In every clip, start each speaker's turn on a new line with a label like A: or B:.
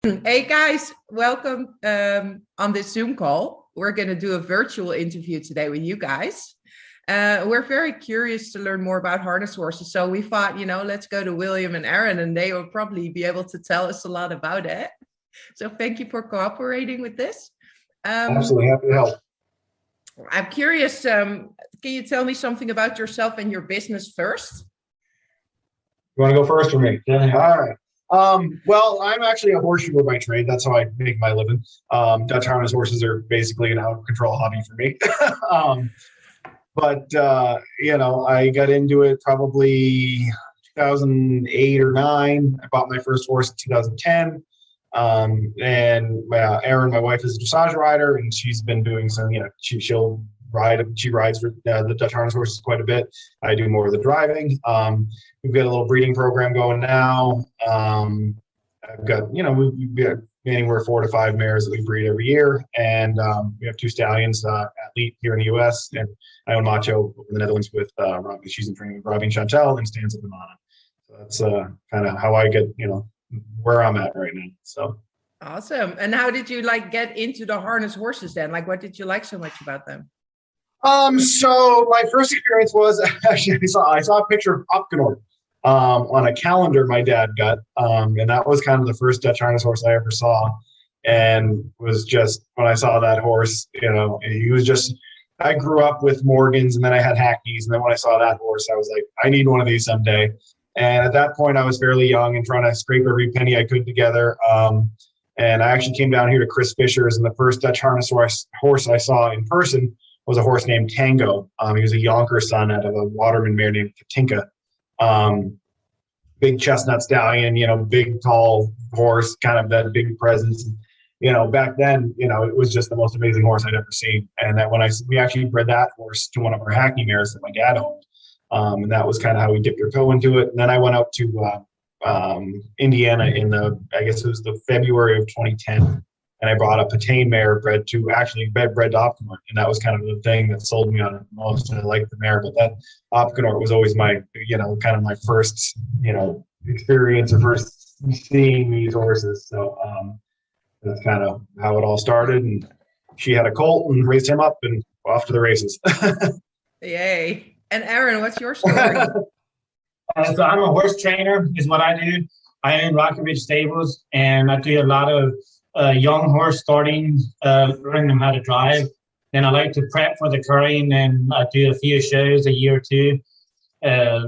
A: Hey guys, welcome on this Zoom call. We're going to do a virtual interview today with you guys. We're very curious to learn more about harness horses. So we thought, let's go to William and Aaron, and they will probably be able to tell us a lot about it. So thank you for cooperating with this.
B: Absolutely happy to help.
A: I'm curious, can you tell me something about yourself and your business first?
B: You want to go first or me?
C: Yeah.
B: All right. Well, I'm actually a horseshoer by trade. That's how I make my living. Dutch harness horses are basically an out-of-control hobby for me. I got into it probably 2008 or 9. I bought my first horse in 2010. Erin, my wife, is a dressage rider, and she's been doing some, she'll ride. She rides for the Dutch harness horses quite a bit. I do more of the driving. We've got a little breeding program going now. I've got, we've got anywhere 4 to 5 mares that we breed every year. And we have 2 stallions, Atleet here in the U.S. and I own Macho in the Netherlands with Robbie. She's in training with Robbie and Chantel and stands at the Mana. So that's kind of how I get, where I'm at right now. So.
A: Awesome. And how did you get into the harness horses then? What did you like so much about them?
B: So my first experience was actually I saw a picture of Opgenor on a calendar my dad got, and that was kind of the first Dutch harness horse I ever saw, and was just when I saw that horse, he was just. I grew up with Morgans, and then I had Hackneys, and then when I saw that horse, I was like, I need one of these someday. And at that point, I was fairly young and trying to scrape every penny I could together. And I actually came down here to Chris Fisher's, and the first Dutch harness horse I saw in person was a horse named Tango. He was a Yonker son out of a waterman mare named Katinka. Big chestnut stallion, big, tall horse, kind of that big presence. Back then, it was just the most amazing horse I'd ever seen. And that we actually bred that horse to one of our Hackney mares that my dad owned. And that was kind of how we dipped our toe into it. And then I went out to Indiana I guess it was the February of 2010. And I brought a Patain mare bred to Opgenor. And that was kind of the thing that sold me on it most. And I liked the mare, but that Opgenor was always my, kind of my first, experience or first seeing these horses. So that's kind of how it all started. And she had a colt and raised him up and off to the races.
A: Yay. And Aaron, what's your story?
C: So I'm a horse trainer is what I do. I own Rocky Ridge Stables, and I do a lot of young horse starting, learning them how to drive. Then I like to prep for the currying, and I do a few shows a year or two. I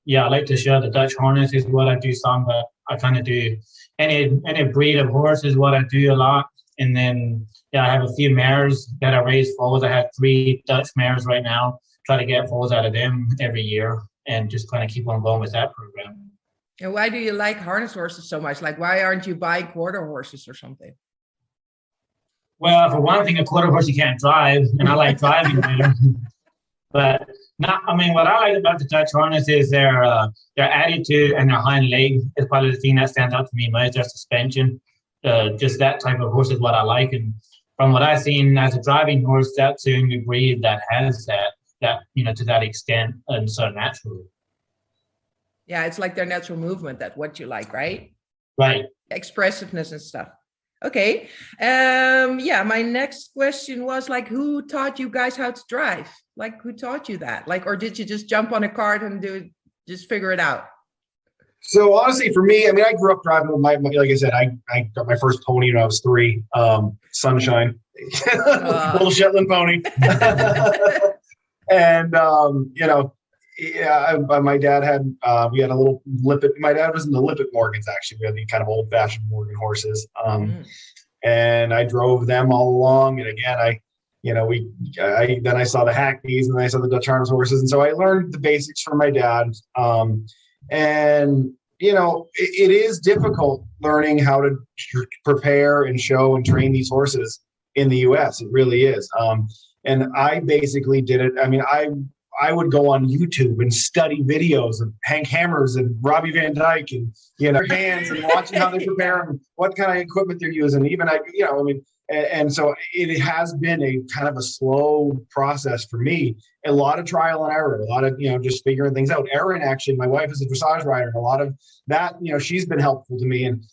C: like to show the Dutch harness is what I do some, but I kind of do any breed of horse is what I do a lot. And then, I have a few mares that I raise foals. I have 3 Dutch mares right now. Try to get foals out of them every year and just kind of keep on going with that program.
A: And why do you like harness horses so much? Why aren't you buying quarter horses or something?
C: Well, for one thing, a quarter horse you can't drive, and I like driving better. But what I like about the Dutch harness is their attitude and their hind leg is probably the thing that stands out to me most. Their suspension, just that type of horse is what I like. And from what I've seen as a driving horse, that's the only breed that has that to that extent and so naturally.
A: Yeah, it's like their natural movement, that's what you like, right?
C: Right.
A: Expressiveness and stuff. Okay. My next question was who taught you guys how to drive? Who taught you that? Or did you just jump on a cart and just figure it out?
B: So honestly, for me, I grew up driving with like I said, I got my first pony when I was 3, Sunshine, little Shetland pony. And, my dad had, we had a little Lippet. My dad was in the Lippet Morgans, actually. We had the kind of old fashioned Morgan horses. And I drove them all along. And again, then I saw the Hackneys and then I saw the Dutch harness horses. And so I learned the basics from my dad. It is difficult learning how to prepare and show and train these horses in the U.S. It really is. And I basically did it. I would go on YouTube and study videos of Hank Hammers and Robbie Van Dyke and their hands and watching how they prepare and what kind of equipment they're using. And so it has been a kind of a slow process for me. A lot of trial and error, a lot of just figuring things out. Erin, actually, my wife is a dressage rider, and a lot of that she's been helpful to me. And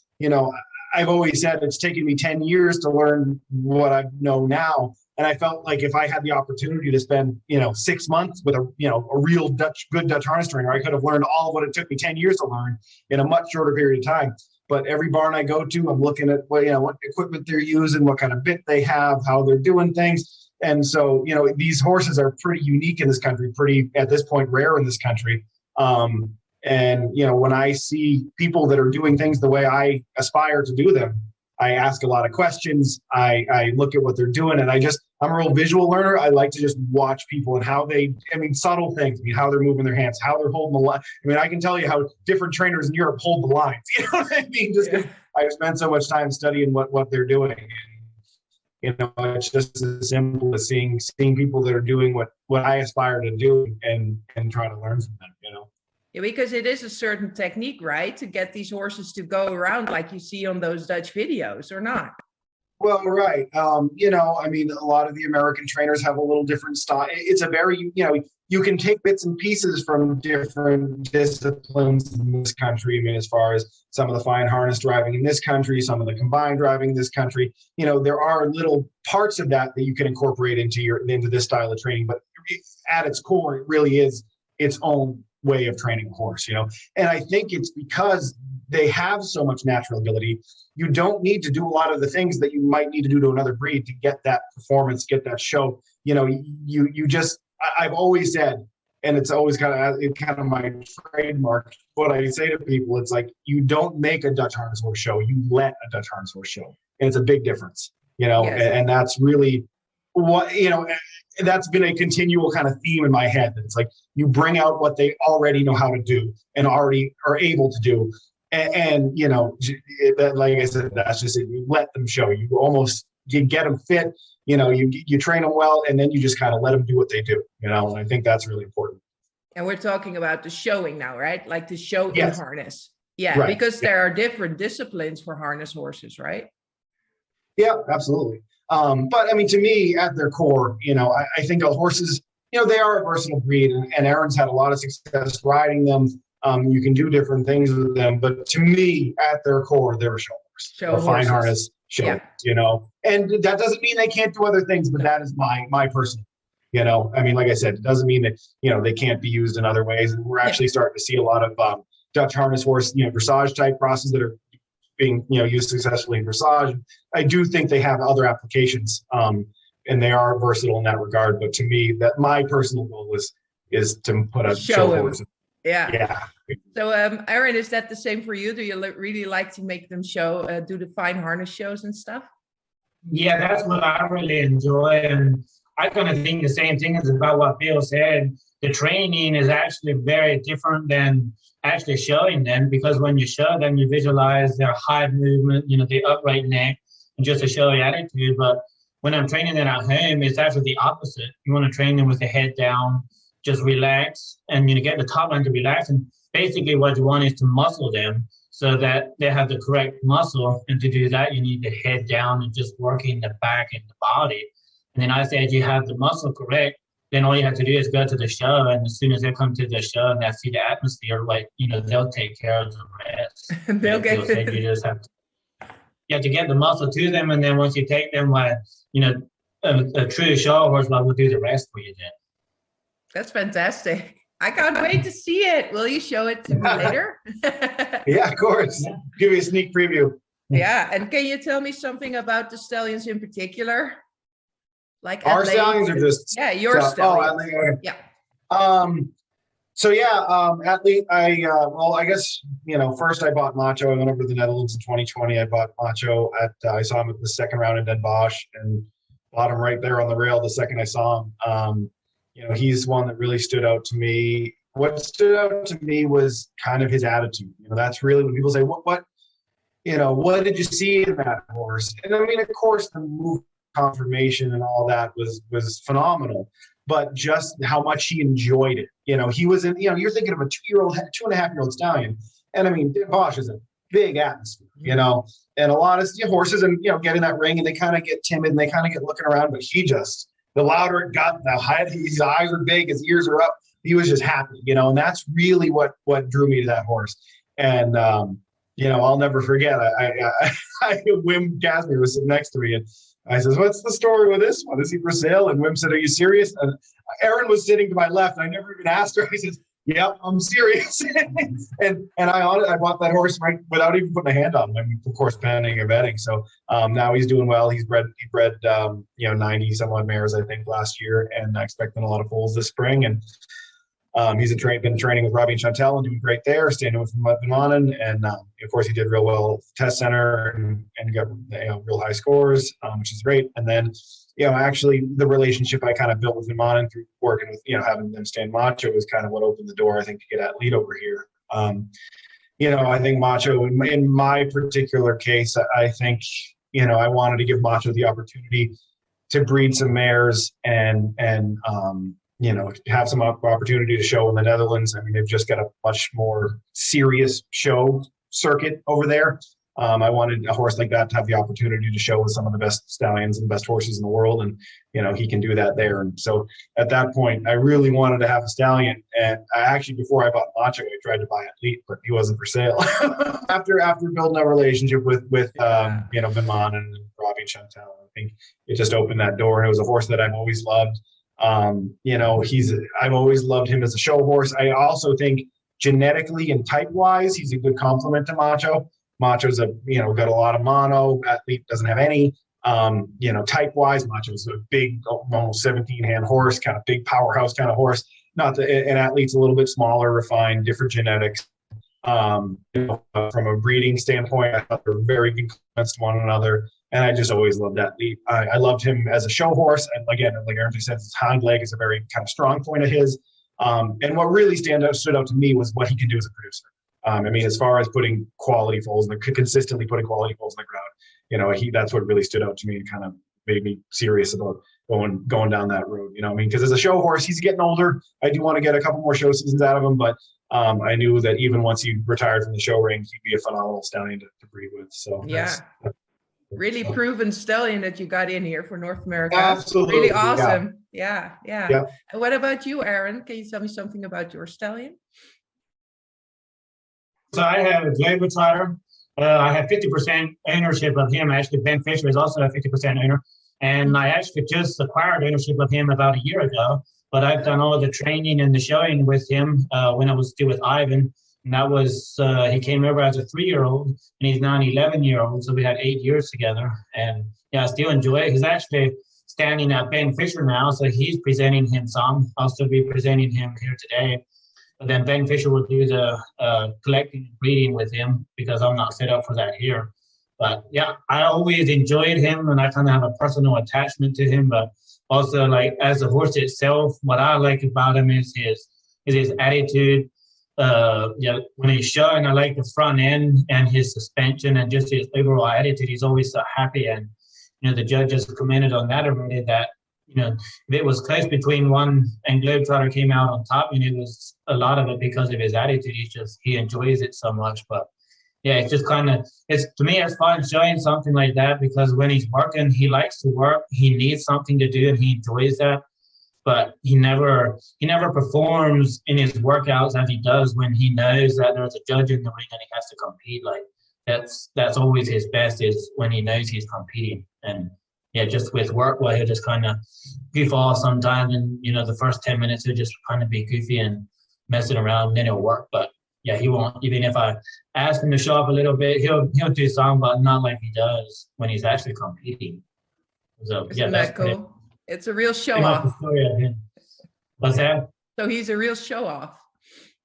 B: I've always said it's taken me 10 years to learn what I know now. And I felt like if I had the opportunity to spend, 6 months with a real good Dutch harness trainer, I could have learned all of what it took me 10 years to learn in a much shorter period of time. But every barn I go to, I'm looking at what equipment they're using, what kind of bit they have, how they're doing things. And so, these horses are pretty unique in this country, pretty, at this point, rare in this country. And, when I see people that are doing things the way I aspire to do them, I ask a lot of questions. I look at what they're doing, and I'm a real visual learner. I like to just watch people and how subtle things, how they're moving their hands, how they're holding the line. I can tell you how different trainers in Europe hold the lines. You know what I mean? I spend so much time studying what they're doing. And, it's just as simple as seeing people that are doing what I aspire to do and try to learn from them,
A: Yeah, because it is a certain technique, right? To get these horses to go around like you see on those Dutch videos, or not?
B: Well, right. A lot of the American trainers have a little different style. It's a very, you can take bits and pieces from different disciplines in this country. As far as some of the fine harness driving in this country, some of the combined driving in this country, there are little parts of that you can incorporate into this style of training. But at its core, it really is its own way of training a horse, and I think it's because they have so much natural ability. You don't need to do a lot of the things that you might need to do to another breed to get that performance, get that show. I've always said, and it's always kind of my trademark, what I say to people, it's like, you don't make a Dutch harness horse show, you let a Dutch harness horse show. And it's a big difference,
A: Yes.
B: and that's really what, that's been a continual kind of theme in my head. It's like, you bring out what they already know how to do and already are able to do. And like I said, that's just it. You let them show. You get them fit, you train them well, and then you just kind of let them do what they do, and I think that's really important.
A: And we're talking about the showing now, right? Like the show in harness. Yeah,
B: right.
A: Because there are different disciplines for harness horses, right?
B: Yeah, absolutely. But to me, at their core, I think horses, they are a versatile breed, and Aaron's had a lot of success riding them. You can do different things with them, but to me, at their core, they're a show horse, fine harness show, and that doesn't mean they can't do other things, but that is my personal, like I said, it doesn't mean that, they can't be used in other ways. And we're actually starting to see a lot of Dutch harness horse, dressage type crosses that are being, used successfully in dressage. I do think they have other applications, and they are versatile in that regard. But to me, that my personal goal is to put a show horse. Yeah.
A: So, Aaron, is that the same for you? Do you really like to make them do the fine harness shows and stuff?
C: Yeah, that's what I really enjoy. And I kind of think the same thing as about what Bill said. The training is actually very different than actually showing them, because when you show them, you visualize their hide movement, the upright neck, and just a showy attitude. But when I'm training them at home, it's actually the opposite. You want to train them with the head down, just relax, and get the top line to relax. And basically what you want is to muscle them so that they have the correct muscle. And to do that, you need the head down and just working the back and the body. And then I said, you have the muscle correct, then all you have to do is go to the show. And as soon as they come to the show and they see the atmosphere, they'll take care of the rest.
A: They'll get
C: it. You just have to get the muscle to them. And then once you take them, a true show horse will do the rest for you then.
A: That's fantastic. I can't wait to see it. Will you show it to me later?
B: Yeah, of course. Give you a sneak preview.
A: Yeah. And can you tell me something about the stallions in particular? Like
B: our stallions are just
A: your stallions.
B: Yeah. Athlete. I guess first I bought Macho. I went over to the Netherlands in 2020. I bought Macho I saw him at the second round in Den Bosch and bought him right there on the rail the second I saw him. He's one that really stood out to me. What stood out to me was kind of his attitude. That's really when people say, what did you see in that horse? And of course, the move confirmation and all that was phenomenal, but just how much he enjoyed it. He was in, you're thinking of a 2.5-year-old stallion. And Den Bosch is a big atmosphere, and a lot of horses and, get in that ring and they kind of get timid and they kind of get looking around, but the louder it got, the higher his eyes are big, his ears are up. He was just happy, and that's really what drew me to that horse. And I'll never forget. Wim Casimir was sitting next to me, and I says, "What's the story with this one? Is he for sale?" And Wim said, "Are you serious?" And Erin was sitting to my left. And I never even asked her. I says, "Yep, I'm serious." and I bought that horse right without even putting a hand on him. I mean, of course, penning and betting. So now he's doing well. He bred 90 some odd mares, I think, last year, and expecting a lot of foals this spring. And he's been training with Robbie and Chantel and doing great there, standing with Liz van Woerden. And of course, he did real well at the test center and got real high scores, which is great. And then, actually the relationship I kind of built with Van Woerden through working with, having them stand Macho was kind of what opened the door, I think, to get Atleet over here. I think Macho, in my particular case, I think, I wanted to give Macho the opportunity to breed some mares and have some opportunity to show in the Netherlands. I mean, they've just got a much more serious show circuit over there. I wanted a horse like that to have the opportunity to show with some of the best stallions and best horses in the world. And, he can do that there. And so at that point, I really wanted to have a stallion. And before I bought Macho, I tried to buy Atleet, but he wasn't for sale. after building a relationship with Van Woerden and Robbie and Chantal, I think it just opened that door. And it was a horse that I've always loved. I've always loved him as a show horse. I also think genetically and type wise, he's a good complement to Macho. Macho's got a lot of mono. Atleet doesn't have any. Type wise, Macho's a big, almost 17-hand horse, kind of big powerhouse kind of horse. And Atleet's a little bit smaller, refined, different genetics. From a breeding standpoint, I thought they were very good complements to one another. And I just always loved Atleet. I loved him as a show horse. And again, like Aaron said, his hind leg is a very kind of strong point of his. And what really stood out to me was what he can do as a producer. As far as putting quality foals, consistently putting quality foals in the ground, that's what really stood out to me and kind of made me serious about going down that road. Because as a show horse, he's getting older. I do want to get a couple more show seasons out of him, but I knew that even once he retired from the show ring, he'd be a phenomenal stallion to breed with. So
A: yeah. Really proven stallion that you got in here for North America.
B: Absolutely.
A: Really awesome. Yeah. And what about you, Aaron? Can you tell me something about your stallion?
C: So I have a Globetrotter. I have 50% ownership of him. Actually, Ben Fisher is also a 50% owner. And I actually just acquired ownership of him about a year ago. But I've done all the training and the showing with him when I was still with Ivan. And that was, he came over as a 3-year-old, and he's now an 11-year-old. So we had 8 years together. And I still enjoy it. He's actually standing at Ben Fisher now. So he's presenting him some. I'll still be presenting him here today. But then Ben Fisher will do the collecting and breeding with him because I'm not set up for that here. But I always enjoyed him, and I kind of have a personal attachment to him. But also, like, as a horse itself, what I like about him is his attitude. When he's showing, I like the front end and his suspension and just his overall attitude. He's always so happy, and the judges commented on that already. That if it was close between one and Globetrotter came out on top, and it was a lot of it because of his attitude. He enjoys it so much. But it's just to me it's fun showing something like that because when he's working, he likes to work. He needs something to do, and he enjoys that. But he never performs in his workouts as he does when he knows that there's a judge in the ring and he has to compete. Like that's always his best is when he knows he's competing. And just with work, well, he'll just kind of goof off sometimes, and the first 10 minutes he'll just kind of be goofy and messing around, and then it'll work. But he won't. Even if I ask him to show up a little bit, he'll do some, but not like he does when he's actually competing. So
A: Isn't that cool? It's a real show off.
C: What's that?
A: So he's a real show off,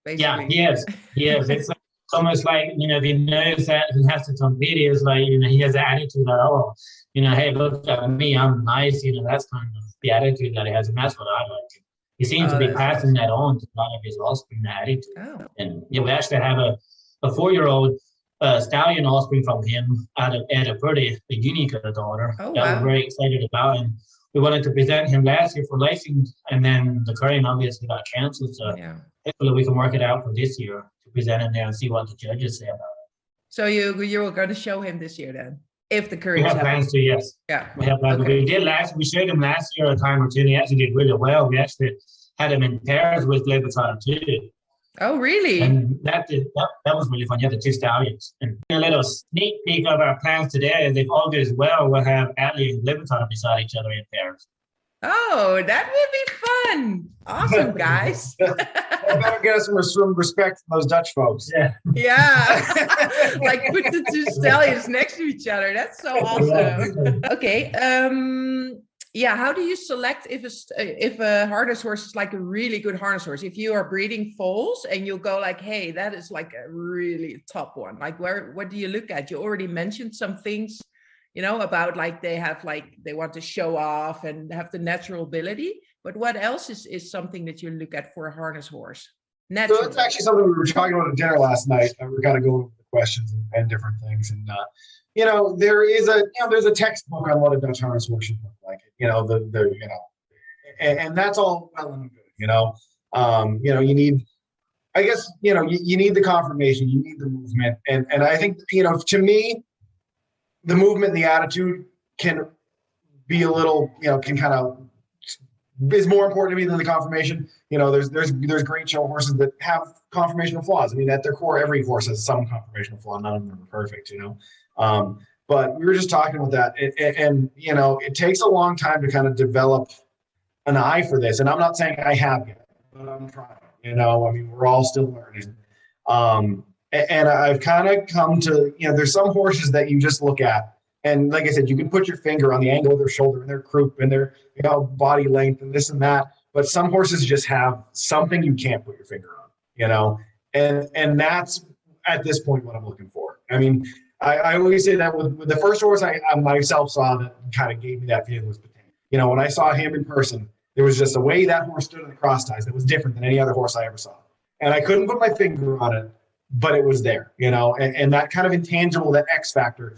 A: basically.
C: Yeah, he is. It's almost like, if he knows that he has to compete, it's like, he has the attitude that, hey, look at me, I'm nice. That's kind of the attitude that he has, and that's what I like. He seems to be passing that on to a lot of his offspring, that attitude. Oh. And we actually have a 4-year-old stallion offspring from him out of Ed Apurdi, the Unica daughter. Oh, that we're very excited about. And we wanted to present him last year for racing, and then the Korean obviously got canceled. So hopefully we can work it out for this year to present him there and see what the judges say about it.
A: So you were going to show him this year then, if the Koreans
C: we have plans to, yes.
A: Yeah.
C: We have plans. Okay. We showed him last year a time or two, and he actually did really well. We actually had him in pairs with Globetrotter too.
A: Oh, really?
C: And that was really fun. You had the two stallions. And a little sneak peek of our plans today, if all goes well, we'll have Atleet and Globetrotter beside each other in pairs.
A: Oh, that would be fun. Awesome, guys.
B: I better get us some respect from those Dutch folks.
C: Yeah.
A: Yeah. Like put the two stallions next to each other. That's so awesome. Okay. Yeah. How do you select if a harness horse is like a really good harness horse? If you are breeding foals and you go like, hey, that is like a really top one. Like what do you look at? You already mentioned some things, you know, about like they want to show off and have the natural ability. But what else is something that you look at for a harness horse? Natural.
B: So that's actually something we were talking about at dinner last night. We were kind of going over the questions and different things. And, you know, there's a textbook on what a Dutch harness horse should look like, you know, and that's all well and good, you know, you need, I guess, you know, you need the conformation, you need the movement. And I think, you know, to me, the movement, the attitude can be a little, you know, can kind of is more important to me than the conformation. You know, there's great show horses that have conformational flaws. I mean, at their core, every horse has some conformational flaw. None of them are perfect, you know. But we were just talking about that, and you know, it takes a long time to kind of develop an eye for this. And I'm not saying I have yet, but I'm trying. You know, I mean, we're all still learning. And I've kind of come to, you know, there's some horses that you just look at. And like I said, you can put your finger on the angle of their shoulder and their croup and their, you know, body length and this and that. But some horses just have something you can't put your finger on, you know, and that's at this point what I'm looking for. I mean, I always say that with the first horse I myself saw that kind of gave me that feeling was Patang. You know, when I saw him in person, there was just a way that horse stood in the cross ties that was different than any other horse I ever saw. And I couldn't put my finger on it, but it was there, you know, and that kind of intangible, that X factor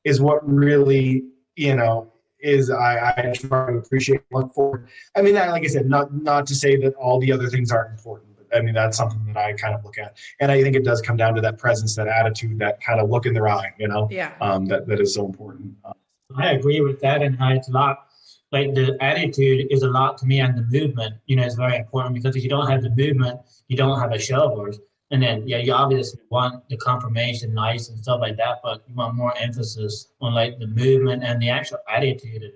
B: is what really, you know, is I try to appreciate and look forward. I mean, like I said, not to say that all the other things aren't important, but I mean, that's something that I kind of look at. And I think it does come down to that presence, that attitude, that kind of look in their eye, you know,
A: yeah.
B: That is so important.
C: I agree with that. And it's a lot, like the attitude is a lot to me, and the movement, you know, is very important, because if you don't have the movement, you don't have a show horse. And then, yeah, you obviously want the conformation nice and stuff like that, but you want more emphasis on like the movement and the actual attitude. And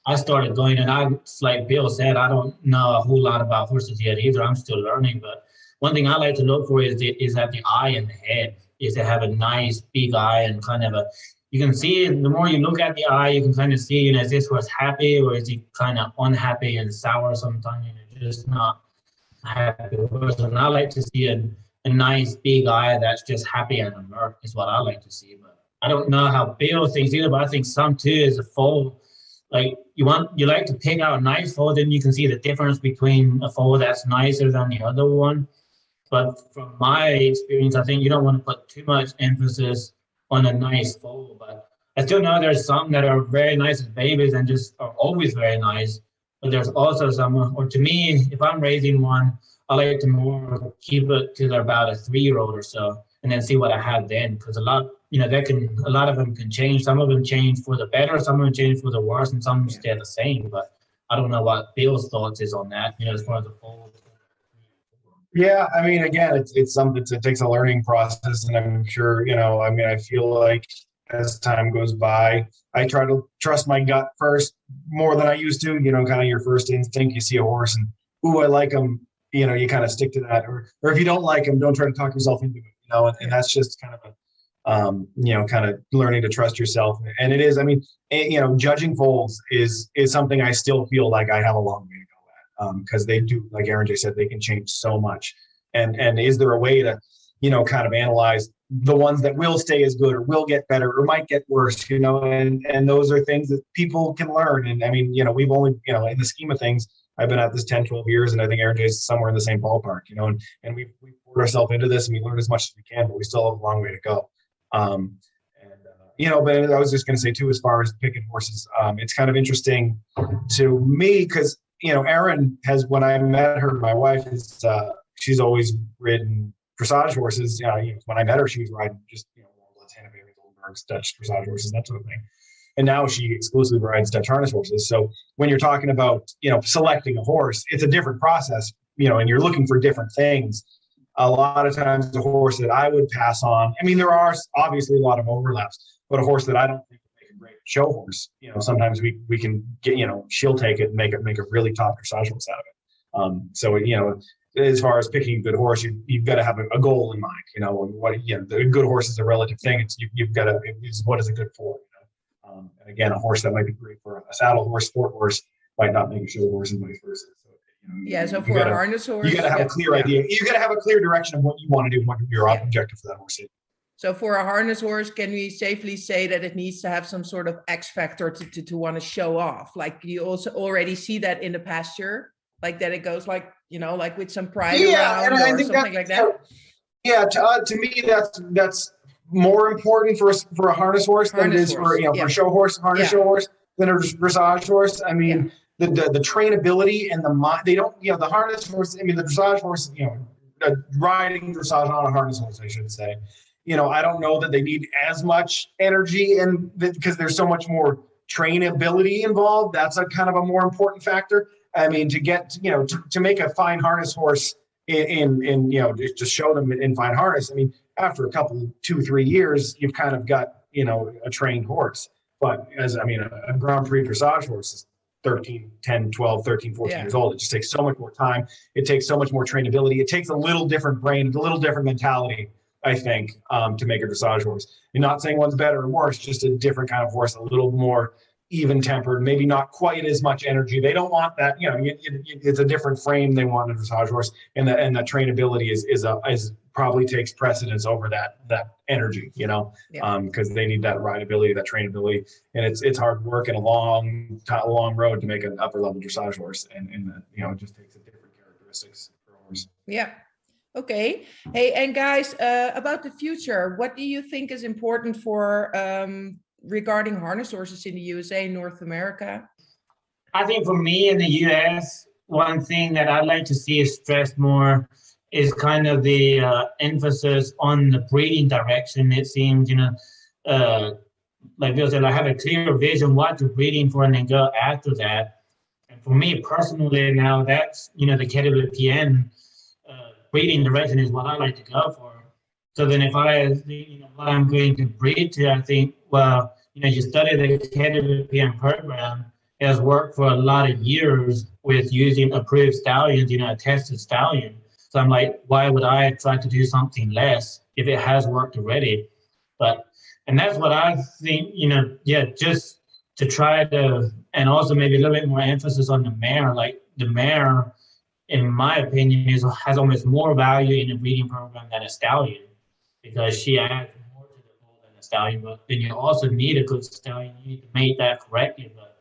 C: I started going, and like Bill said, I don't know a whole lot about horses yet either. I'm still learning, but one thing I like to look for is that the eye and the head, is to have a nice big eye and kind of you can see, the more you look at the eye, you can kind of see, you know, is this horse happy or is he kind of unhappy and sour sometimes, you know, just not happy horse. And I like to see a nice big eye that's just happy and alert is what I like to see. But I don't know how Bill thinks either, but I think some too is a foal. Like you like to pick out a nice foal, then you can see the difference between a foal that's nicer than the other one. But from my experience, I think you don't want to put too much emphasis on a nice foal. But I still know there's some that are very nice as babies and just are always very nice. But there's also some, or to me, if I'm raising one, I like to more keep it to about a 3-year-old or so, and then see what I have then. Because a lot of them can change. Some of them change for the better, some of them change for the worse, and some stay the same. But I don't know what Bill's thoughts is on that, you know, as far as the foal.
B: Yeah, I mean, again, it's something that takes a learning process, and I'm sure, you know, I mean, I feel like as time goes by, I try to trust my gut first more than I used to. You know, kind of your first instinct. You see a horse and, ooh, I like him. You know, you kind of stick to that, or if you don't like him, don't try to talk yourself into it. You know, and that's just kind of you know, kind of learning to trust yourself. And it is, I mean, you know, judging foals is something I still feel like I have a long way to go at, because they do, like Aaron J said, they can change so much. And is there a way to, you know, kind of analyze the ones that will stay as good or will get better or might get worse, you know, and those are things that people can learn. And I mean, you know, we've only, you know, in the scheme of things, I've been at this 10, 12 years, and I think Aaron J is somewhere in the same ballpark, you know, and we've poured ourselves into this, and we learn as much as we can, but we still have a long way to go. You know, but I was just going to say too, as far as picking horses, it's kind of interesting to me because, you know, Erin has, when I met her, my wife is, she's always ridden dressage horses. When I met her, she was riding just, you know, Goldberg's Dutch dressage horses, that sort of thing. And now she exclusively rides Dutch harness horses. So when you're talking about, you know, selecting a horse, it's a different process, you know, and you're looking for different things. a lot of times the horse that I would pass on, I mean, there are obviously a lot of overlaps, but a horse that I don't think would make a great show horse, sometimes we can get, she'll take it and make a really top dressage horse out of it. So, as far as picking a good horse, you've got to have a goal in mind, and the good horse is a relative thing. It's you've got to, what is it good for? And again, a horse that might be great for a saddle horse, sport horse, might not make a show horse, and vice versa. So,
A: so for a harness horse,
B: you got to have a clear idea. You got to have a clear direction of what you want to do, what your objective for that horse is.
A: So for a harness horse, can we safely say that it needs to have some sort of X factor to want to show off? Like you also already see that in the pasture, like that it goes like with some pride around or something like that.
B: Yeah, to me that's more important for a harness horse than it is for for a show horse, show horse than a dressage horse. I mean, the trainability and the mind. They don't the harness horse. I mean, the dressage horse. Riding dressage on a harness horse, I should say. I don't know that they need as much energy because there's so much more trainability involved. That's a kind of a more important factor. I mean, to get, to make a fine harness horse in just show them in fine harness. I mean, after a couple, 2-3 years, you've kind of got, a trained horse. But a Grand Prix dressage horse is 10, 12, 13, 14 years old. It just takes so much more time. It takes so much more trainability. It takes a little different brain, a little different mentality, I think, to make a dressage horse. You're not saying one's better or worse, just a different kind of horse, a little more even-tempered, maybe not quite as much energy. They don't want that, it's a different frame they want in a dressage horse, and the trainability is probably takes precedence over that energy, because they need that rideability, that trainability, and it's hard work and a long road to make an upper level dressage horse, and it just takes a different characteristics for a horse.
A: Yeah. Okay. Hey, and guys, about the future, what do you think is important for regarding harness horses in the USA, North America?
C: I think for me in the US, one thing that I'd like to see is stressed more is kind of the emphasis on the breeding direction. It seems, like Bill said, I have a clear vision what you're breeding for and then go after that. And for me personally now, that's, the KWPN breeding direction is what I like to go for. So then if I think, what I'm going to breed to, I think, well, you study the KWPN program. It has worked for a lot of years with using approved stallions, a tested stallion. So I'm like, why would I try to do something less if it has worked already? And that's what I think, just to try to, and also maybe a little bit more emphasis on the mare. Like the mare, in my opinion, has almost more value in a breeding program than a stallion, because she adds more to the bull than a stallion. But then you also need a good stallion. You need to make that correctly. But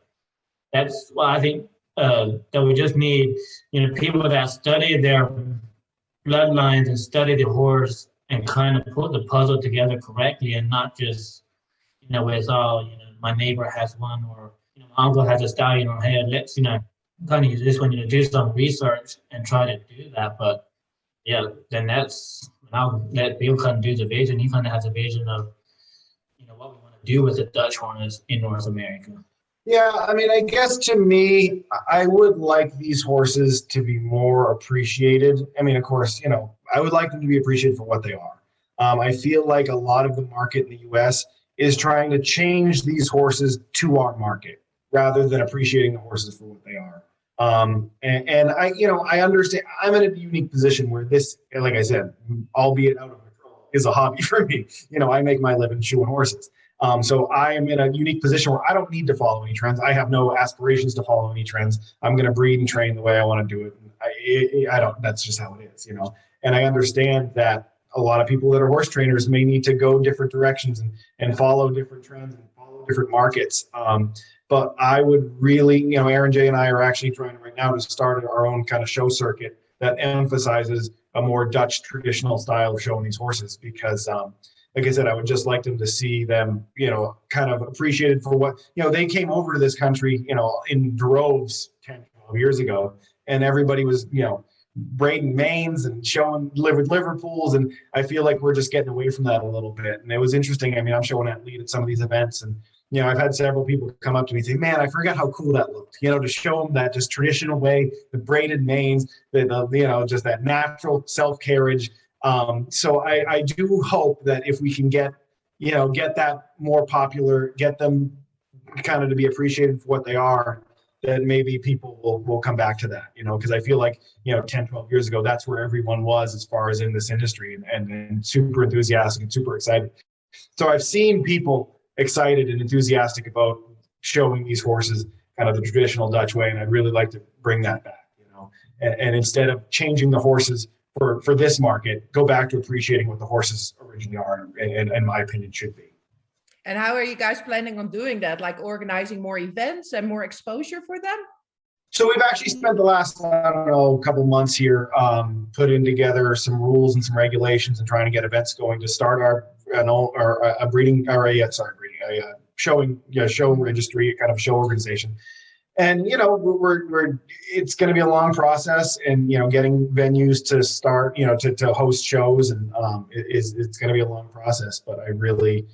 C: that's why I think that we just need, people that study their bloodlines and study the horse and kind of put the puzzle together correctly, and not just, where it's all, my neighbor has one, or my uncle has a stallion, or hey, let's, kind of use this one, do some research and try to do that. But then that's, I'll let Bill kind of do the vision. He kind of has a vision of, what we want to do with the Dutch harness in North America.
B: Yeah, I guess to me, I would like these horses to be more appreciated. Of course, I would like them to be appreciated for what they are. I feel like a lot of the market in the U.S. is trying to change these horses to our market rather than appreciating the horses for what they are. And I understand I'm in a unique position where this, like I said, albeit out of control, is a hobby for me. I make my living shoeing horses. So I am in a unique position where I don't need to follow any trends. I have no aspirations to follow any trends. I'm going to breed and train the way I want to do it. I don't, that's just how it is, and I understand that a lot of people that are horse trainers may need to go different directions and follow different trends and follow different markets. But I would really, Aaron J and I are actually trying right now to start our own kind of show circuit that emphasizes a more Dutch traditional style of showing these horses, because like I said, I would just like them to see them, kind of appreciated for what, they came over to this country, in droves 10, 12 years ago, and everybody was, braiding manes and showing Liverpools. And I feel like we're just getting away from that a little bit. And it was interesting. I'm showing Atleet at some of these events, and you know, I've had several people come up to me and say, man, I forgot how cool that looked, you know, to show them that just traditional way, the braided manes, the you know, just that natural self-carriage. So I do hope that if we can get, you know, get that more popular, get them kind of to be appreciated for what they are, that maybe people will come back to that, you know, because I feel like, you know, 10, 12 years ago, that's where everyone was as far as in this industry, and super enthusiastic and super excited. So I've seen people excited and enthusiastic about showing these horses kind of the traditional Dutch way, and I'd really like to bring that back, you know, and instead of changing the horses for this market, go back to appreciating what the horses originally are, and in my opinion, should be.
A: And how are you guys planning on doing that? Like organizing more events and more exposure for them?
B: So we've actually spent the last, I don't know, couple months here putting together some rules and some regulations and trying to get events going to start a breeding, or a showing, show registry, kind of show organization. And, you know, it's going to be a long process, and, you know, getting venues to start, you know, to host shows, and it's going to be a long process, but I really,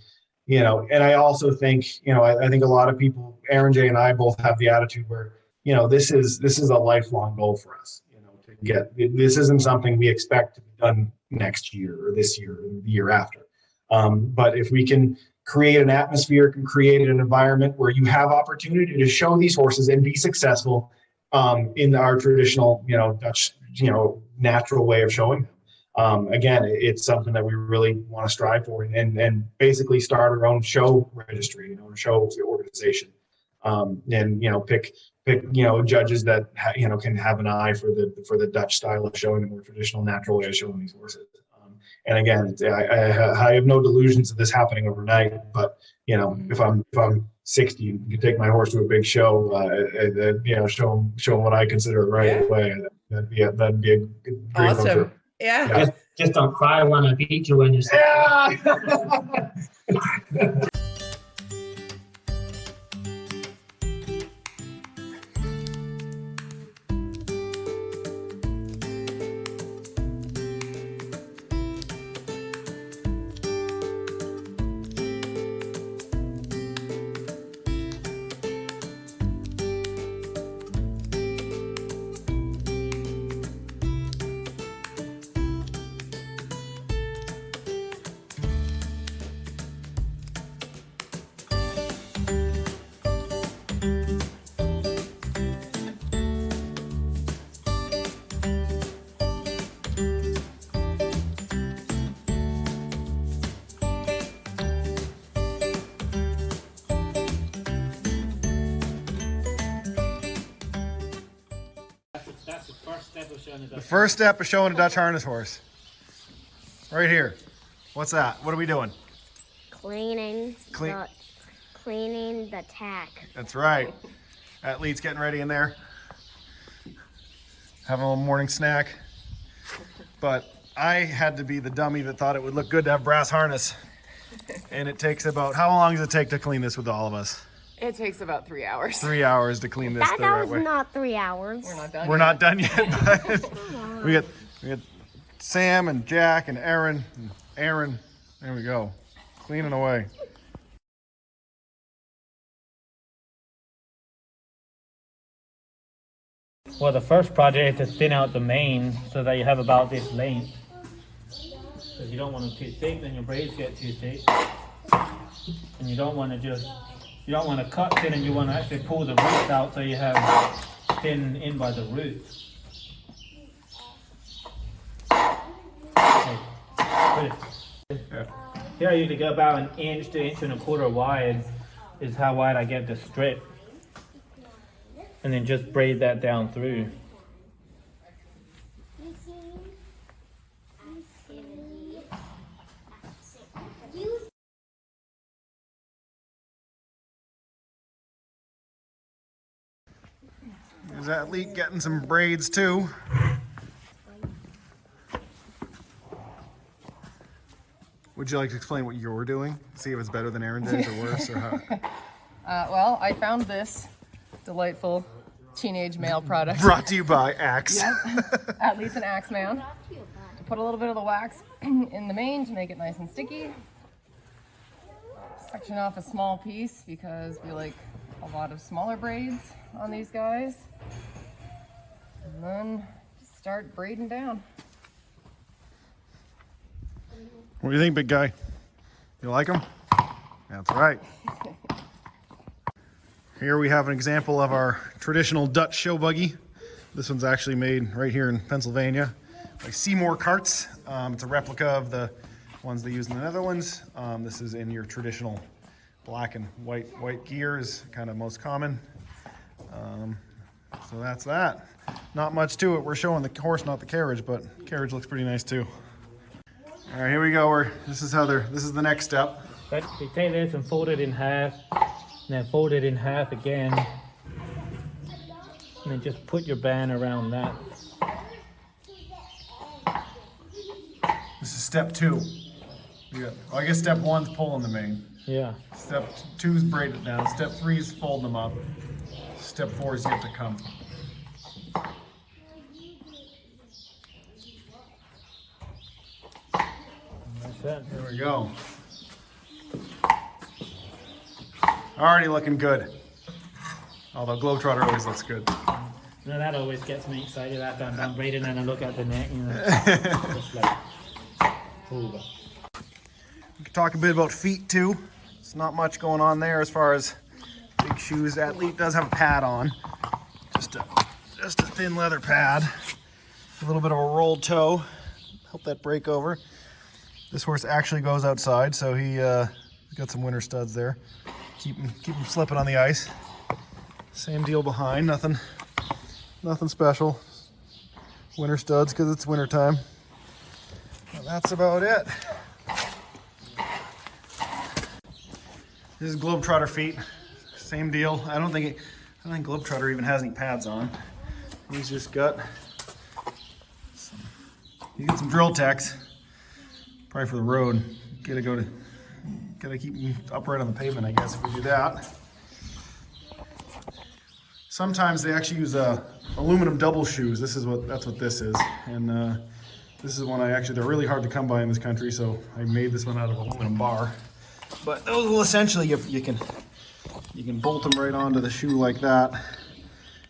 B: you know, and I also think, you know, I think a lot of people, Aaron J and I both have the attitude where, you know, this is a lifelong goal for us, you know, to get, this isn't something we expect to be done next year or this year or the year after. But if we can create an atmosphere, can create an environment where you have opportunity to show these horses and be successful in our traditional, you know, Dutch, you know, natural way of showing them. Again, it's something that we really want to strive for, and basically start our own show registry, you know, show organization, and, you know, pick, you know, judges that, you know, can have an eye for the Dutch style of showing, the more traditional natural way of showing these horses. And again, I have no delusions of this happening overnight, but, you know, if I'm 60, you can take my horse to a big show, you know, show them what I consider the right way. That'd be a good dream.
A: Awesome. Yeah.
C: Just don't cry when I beat you when you're sick. Yeah.
D: The first step of showing a Dutch harness horse. Right here. What's that? What are we doing?
E: Cleaning the tack.
D: That's right. Atleet's getting ready in there. Having a little morning snack. But I had to be the dummy that thought it would look good to have brass harness. And it takes about, how long does it take to clean this with all of us?
F: It takes about 3 hours.
D: 3 hours to clean this
E: That
D: the right
E: was
D: way.
E: not 3 hours.
F: We're not done yet.
D: We're not done yet, but we got Sam and Jack and Aaron and Aaron. There we go. Cleaning away.
C: Well, the first project is to thin out the mane so that you have about this length. Because you don't want them too thick, then your braids get too thick. And you don't want to cut thin, and you want to actually pull the roots out so you have thin in by the roots. Okay. Here I usually go about an inch to inch and a quarter wide is how wide I get the strip. And then just braid that down through.
D: Is Atleet getting some braids too? Would you like to explain what you're doing? See if it's better than Aaron did, or worse, or how?
F: Well, I found this delightful teenage male product.
D: Brought to you by Axe.
F: Atleet's an Axe Man. Put a little bit of the wax in the mane to make it nice and sticky. Section off a small piece because we like a lot of smaller braids on these guys. And then start braiding down.
D: What do you think, big guy? You like them? That's right. Here we have an example of our traditional Dutch show buggy. This one's actually made right here in Pennsylvania by Seymour Carts. It's a replica of the ones they use in the Netherlands. This is in your traditional black and white gear is kind of most common. So that's that. Not much to it. We're showing the horse, not the carriage, but carriage looks pretty nice too. All right, here we go. This is the next step.
G: But we take this and fold it in half, and then fold it in half again, and then just put your band around that.
D: This is step 2. Well, I guess step 1's pulling the mane.
G: Yeah.
D: Step 2 is braid it down. Step 3 is fold them up. Step 4 is yet to come.
G: That's it.
D: There we go. Already looking good. Although Globetrotter always looks good.
G: No, that always gets me excited after I'm done braiding and I look at the neck, you know. It's like, over.
D: We could talk a bit about feet too. It's not much going on there as far as big shoes. Atleet does have a pad on. Just a thin leather pad. A little bit of a rolled toe. Help that break over. This horse actually goes outside, so he got some winter studs there. Keep him slipping on the ice. Same deal behind, nothing special. Winter studs because it's winter time. And that's about it. This is Globetrotter feet. Same deal. I don't think Globetrotter even has any pads on. He's just got some drill techs. Probably for the road. Gotta keep them upright on the pavement, I guess, if we do that. Sometimes they actually use aluminum double shoes. That's what this is, and this is one they're really hard to come by in this country, so I made this one out of aluminum bar. But those will essentially, you can bolt them right onto the shoe like that.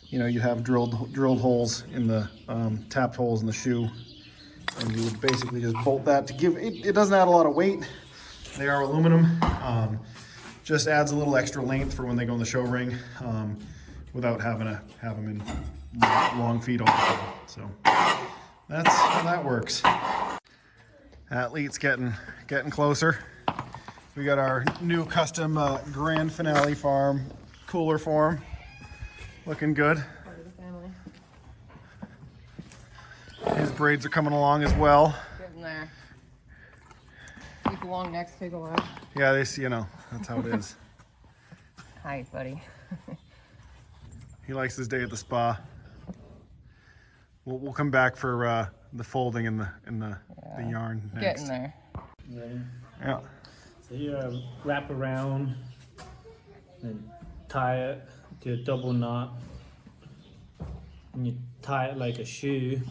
D: You know, you have drilled holes in the tapped holes in the shoe, and you would basically just bolt that to give it doesn't add a lot of weight. They are aluminum, just adds a little extra length for when they go in the show ring, without having to have them in long feet all the time. So that's how that works. Atleet's getting closer. We got our new custom Grand Finale farm cooler for him. Looking good.
F: Part of the family.
D: His braids are coming along as well.
F: Getting there. Keep the long necks take a while.
D: Yeah, that's how it is.
F: Hi, buddy.
D: He likes his day at the spa. We'll come back for the folding and the yarn next.
F: Getting there.
G: Ready?
D: Yeah.
G: So you wrap around and tie it to a double knot, and you tie it like a shoe.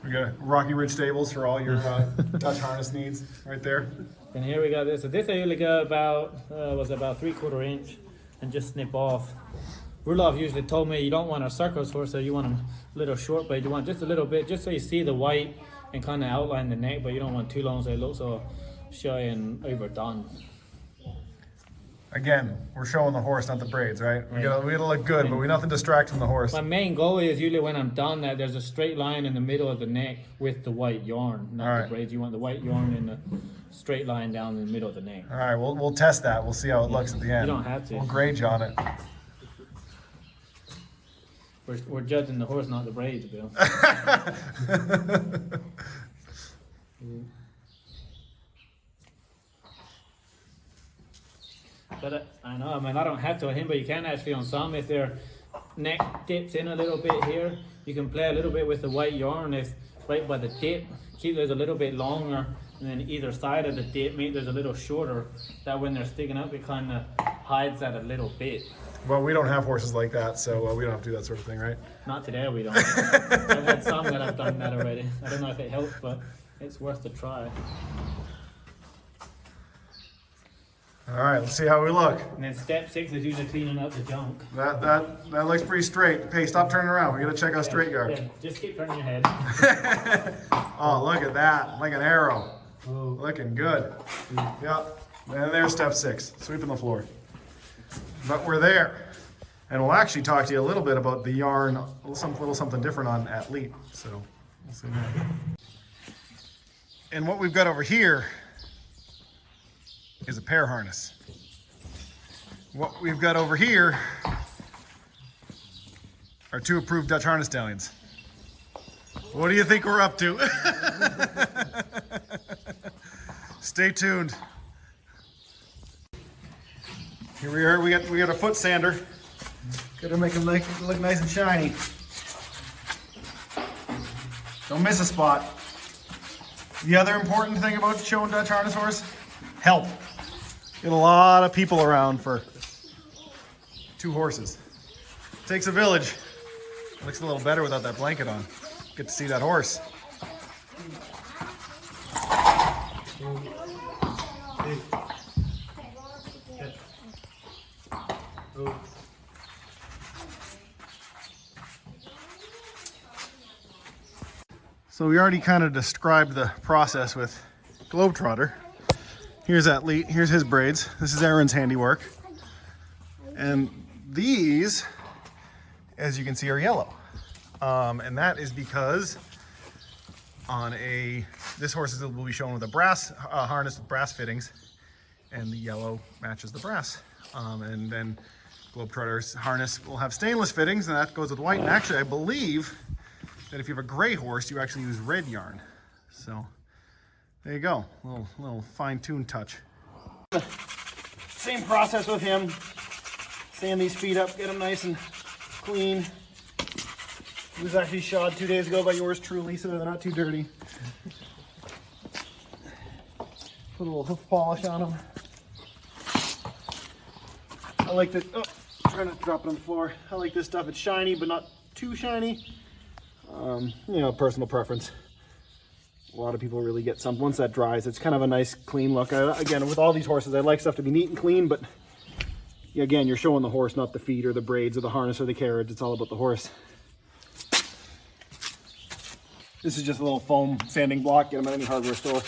D: We got Rocky Ridge Stables for all your Dutch harness needs right there.
G: And here we got this. So this I usually go about 3/4 inch and just snip off. Rudolph usually told me you don't want a circus horse, so you want them a little short, but you want just a little bit, just so you see the white and kind of outline the neck, but you don't want too long so it looks so shy and overdone.
D: Again, we're showing the horse, not the braids, right? We gotta look good, but we nothing distract from the horse.
G: My main goal is usually when I'm done that there's a straight line in the middle of the neck with the white yarn, not the braids. You want the white yarn in the straight line down in the middle of the neck.
D: All right, we'll test that. We'll see how it looks at the end.
G: You don't have to.
D: We'll grade you on it.
G: We're judging the horse, not the braids, Bill. But I know, I mean, I don't have to on him, but you can actually on some. If their neck dips in a little bit here, you can play a little bit with the white yarn. If right by the dip, keep those a little bit longer, and then either side of the dip, make those a little shorter. That when they're sticking up, it kind of hides that a little bit.
D: Well, we don't have horses like that, so we don't have to do that sort of thing, right?
G: Not today, we don't. I've had some that I've done that already. I don't know if it helps, but it's worth the try.
D: All right, let's see how we look.
G: And then step 6 is usually cleaning up the junk.
D: That looks pretty straight. Hey, stop turning around. We gotta check out straight yard.
G: Yeah, just keep turning your head.
D: Oh, look at that, like an arrow.
G: Oh.
D: Looking good. Yeah, and there's step 6, sweeping the floor. But we're there. And we'll actually talk to you a little bit about the yarn, a little something different on Atleet. So, we'll see that. And what we've got over here is a pair harness. What we've got over here are 2 approved Dutch harness stallions. What do you think we're up to? Stay tuned. Here we are. We got a foot sander. Gotta make them look nice and shiny. Don't miss a spot. The other important thing about showing Dutch harness horse, help. Get a lot of people around for 2 horses. Takes a village. Looks a little better without that blanket on. Get to see that horse. So we already kind of described the process with Globetrotter. Here's Atleet, here's his braids. This is Aaron's handiwork. And these, as you can see, are yellow. And that is because this horse will be shown with a brass harness with brass fittings, and the yellow matches the brass. And then Globetrotter's harness will have stainless fittings, and that goes with white. And actually, I believe that if you have a gray horse, you actually use red yarn. So there you go, little fine-tuned touch. Same process with him. Sand these feet up, get them nice and clean. He was actually shod 2 days ago by yours truly, so they're not too dirty. Put a little hoof polish on them. I like this. Oh, trying not to drop it on the floor. I like this stuff. It's shiny, but not too shiny. You know, personal preference. A lot of people really get some. Once that dries, it's kind of a nice, clean look. Again, with all these horses, I like stuff to be neat and clean, but again, you're showing the horse, not the feet or the braids or the harness or the carriage. It's all about the horse. This is just a little foam sanding block. Get them at any hardware store.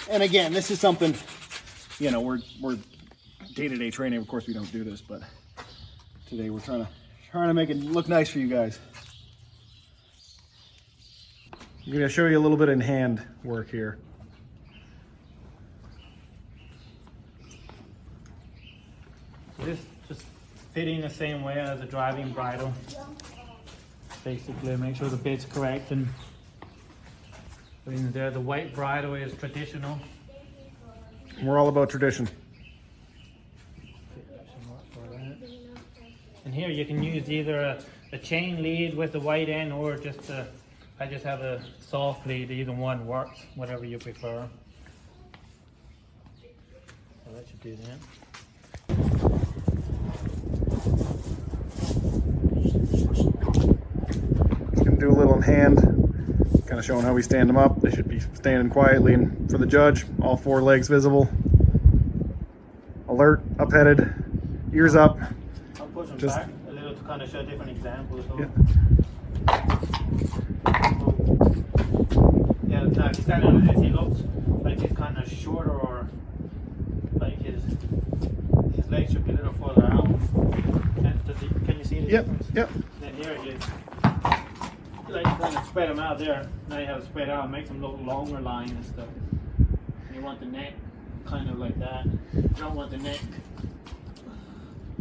D: And again, this is something, you know, we're day-to-day training. Of course, we don't do this, but today we're trying to make it look nice for you guys. I'm going to show you a little bit in hand work here.
G: Just fitting the same way as a driving bridle. Basically, make sure the bit's correct and putting it there. The white bridle is traditional.
D: We're all about tradition.
G: And here you can use either a chain lead with the white end, or I just have a soft lead. Either one works, whatever you prefer. So that should do that.
D: Gonna do a little in hand, kind of showing how we stand them up. They should be standing quietly, and for the judge, all 4 legs visible. Alert, up-headed, ears up.
G: I'll push them back a little to kind of show different examples. So.
D: Yeah.
G: Yeah, now if you stand on this, he looks like he's kind of shorter, or like his legs should be a little further out. Can you see the difference?
D: Yep.
G: Then here it is. Like kind of spread them out there. Now you have it spread out, makes them look longer line and stuff. And you want the neck kind of like that. You don't want the neck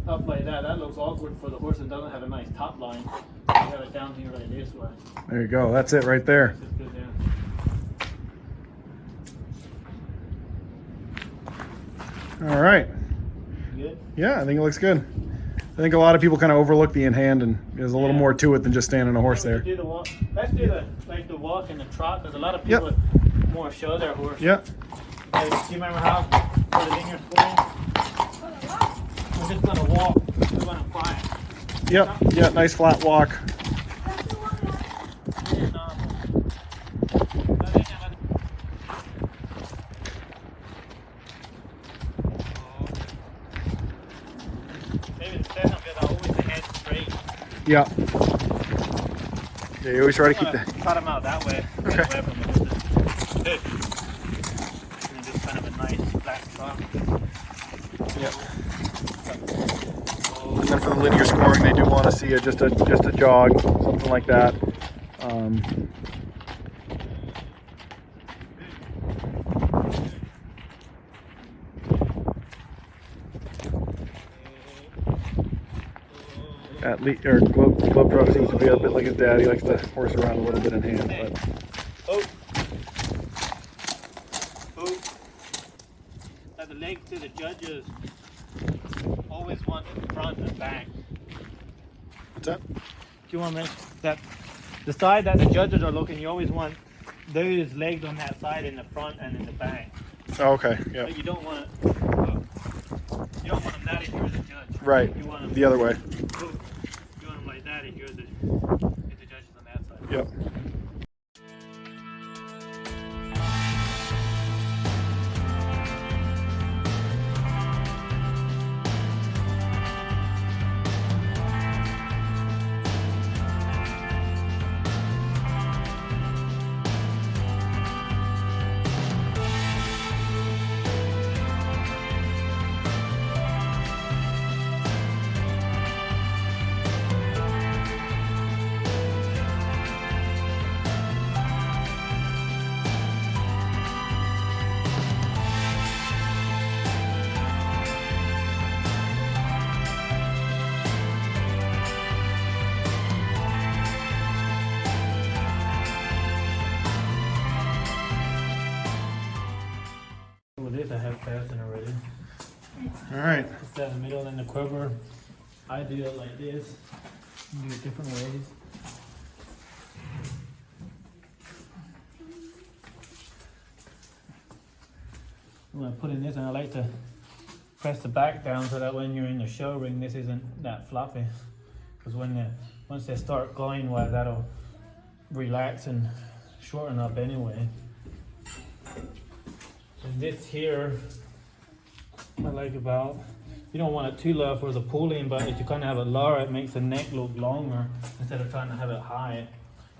G: up like that. That looks awkward for the horse that doesn't have a nice top line. You have it down here like this way.
D: There you go. That's it right there.
G: This is good there.
D: All right.
G: Good?
D: Yeah, I think it looks good. I think a lot of people kind of overlook the in hand, and there's a little more to it than just standing a horse there.
G: Do the walk. Let's do the walk and the trot, because a lot of people more show their horse.
D: Yep.
G: Do you remember how for the linear swing? We're just gonna walk. We're gonna quiet.
D: Yep. Yeah. Nice flat walk. Yeah. Yeah, you always try to keep the...
G: Cut them out that way.
D: Okay.
G: Good. And just kind of a nice flat top.
D: Yep. And then for the linear scoring, they do want to see just a jog, something like that. Atleet or Globetrotter seems to be a bit like his dad. He likes to horse around a little bit in hand. But.
G: Now the leg to the judges always want it front and back.
D: What's that?
G: Do you want to that the side that the judges are looking? You always want those legs on that side in the front and in the back.
D: Oh, okay. Yeah.
G: But you don't want them that if you're the judge.
D: Right.
G: You want them
D: the other way.
G: You want them like that if you're the judges on that side.
D: Yep.
G: With this, I have fastened already.
D: All right.
G: Just down the middle and the quiver. I do it like this. You do it different ways. When I put in this, and I like to press the back down so that when you're in the show ring, this isn't that floppy. Because once they start going, well, that'll relax and shorten up anyway. And this here, I like about, you don't want it too low for the pulling, but if you kind of have it lower, it makes the neck look longer instead of trying to have it high.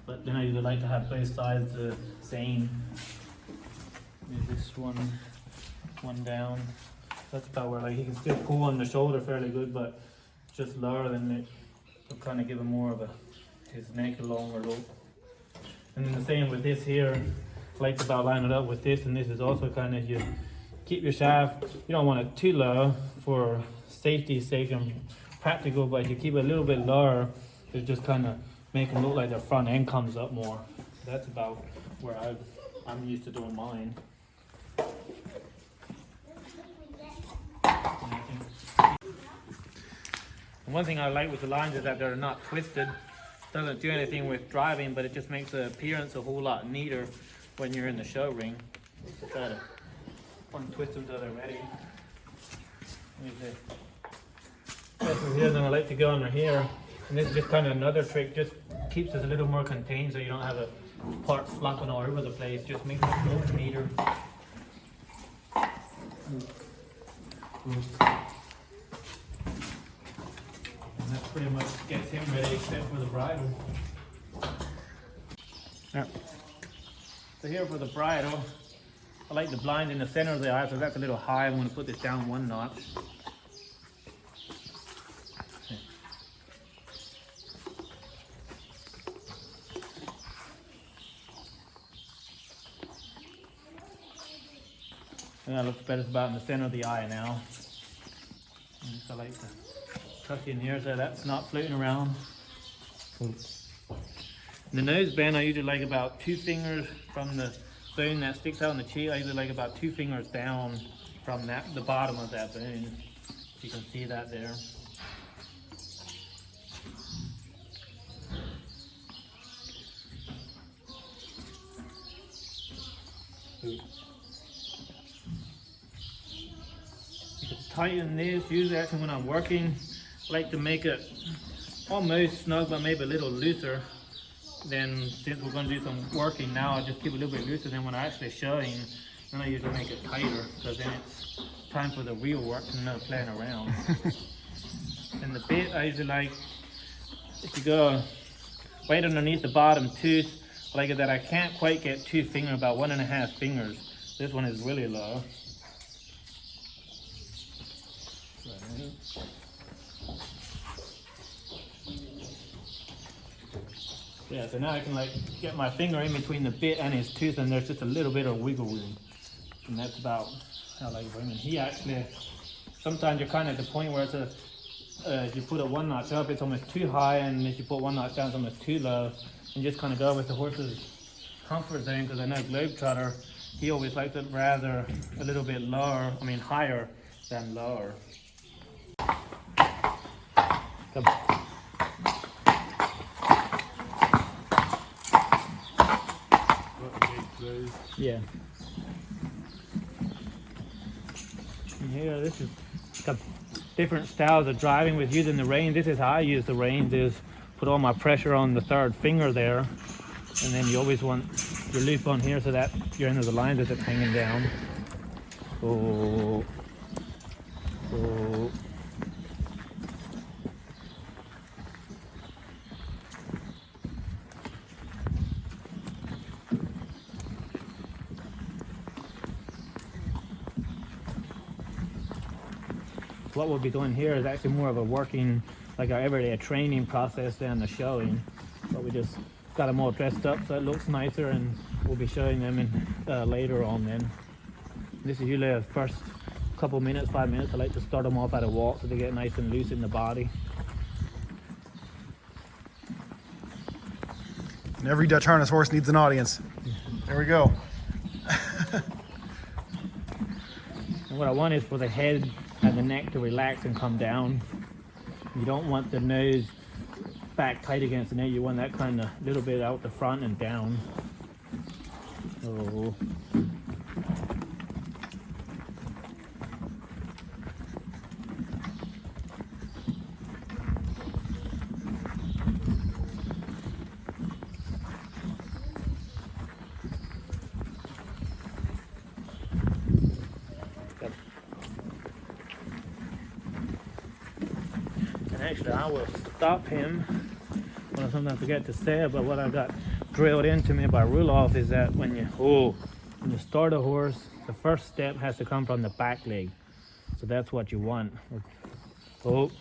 G: But then I usually like to have both sides the same. This one down. That's about where, like, he can still pull on the shoulder fairly good, but just lower than it will kind of give him more of his neck a longer look. And then the same with this here. I like to about line it up with this, and this is also kind of, you keep your shaft, you don't want it too low for safety's sake and practical, but if you keep it a little bit lower, it just kind of make them look like the front end comes up more. So that's about where I'm used to doing mine. And one thing I like with the lines is that they're not twisted. Doesn't do anything with driving, but it just makes the appearance a whole lot neater when you're in the show ring. Just try to untwist them until they're ready. Here, then I like to go under here, and this is just kind of another trick. Just keeps us a little more contained, so you don't have a part flopping all over the place. Just makes it look neater. And that pretty much gets him ready, except for the bridle.
D: Yeah.
G: So here for the bridle, I like the blind in the center of the eye, so that's a little high. I'm going to put this down one notch. And that looks better, it's about in the center of the eye now. And so I like to tuck in here so that's not floating around. The nose bend, I usually like about 2 fingers from the bone that sticks out in the cheek. I usually like about 2 fingers down from the bottom of that bone. You can see that there. You can tighten this. Usually actually when I'm working, I like to make it almost snug but maybe a little looser. Then since we're going to do some working now, I just keep it a little bit looser. Then when I actually showing, then I usually make it tighter, because then it's time for the real work and not playing around. And the bit I usually like if you go right underneath the bottom tooth, like that, I can't quite get 2 fingers, about 1.5 fingers. This one is really low. Yeah, so now I can like get my finger in between the bit and his tooth, and there's just a little bit of wiggle room. And that's about how I like him. And he actually, sometimes you're kind of at the point where it's if you put it 1 notch up, it's almost too high, and if you put 1 notch down, it's almost too low. And just kind of go with the horse's comfort zone, because I know Globetrotter, he always likes it rather a little bit lower, I mean higher than lower. Come. Yeah. And here, this is got different styles of driving with using the rein. This is how I use the reins, is put all my pressure on the 3rd finger there, and then you always want your loop on here so that you're into the lines as it's hanging down. Oh. Oh. What we'll be doing here is actually more of a working, like our everyday training process than the showing. But we just got them all dressed up so it looks nicer, and we'll be showing them in, later on then. This is usually the first couple minutes, 5 minutes. I like to start them off at a walk so they get nice and loose in the body.
D: And every Dutch harness horse needs an audience. There we go.
G: And what I want is for the head and the neck to relax and come down. You don't want the nose back tight against the neck. You want that kind of little bit out the front and down. Oh. Actually, I will stop him. Well, I sometimes forget to say it, but what I got drilled into me by Ruloff is that when you start a horse, the first step has to come from the back leg. So that's what you want. Oh,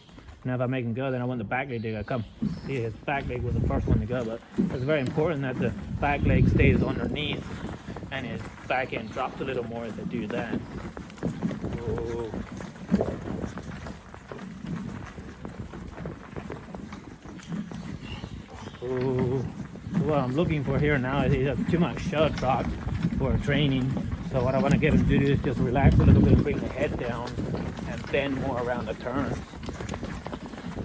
G: now if I make him go, then I want the back leg to go. Come, see, his back leg was the first one to go, but it's very important that the back leg stays underneath and his back end drops a little more as I do that. Oh. So what I'm looking for here now is he has too much show trot for training. So what I want to get him to do is just relax a little bit and bring the head down and bend more around the turn.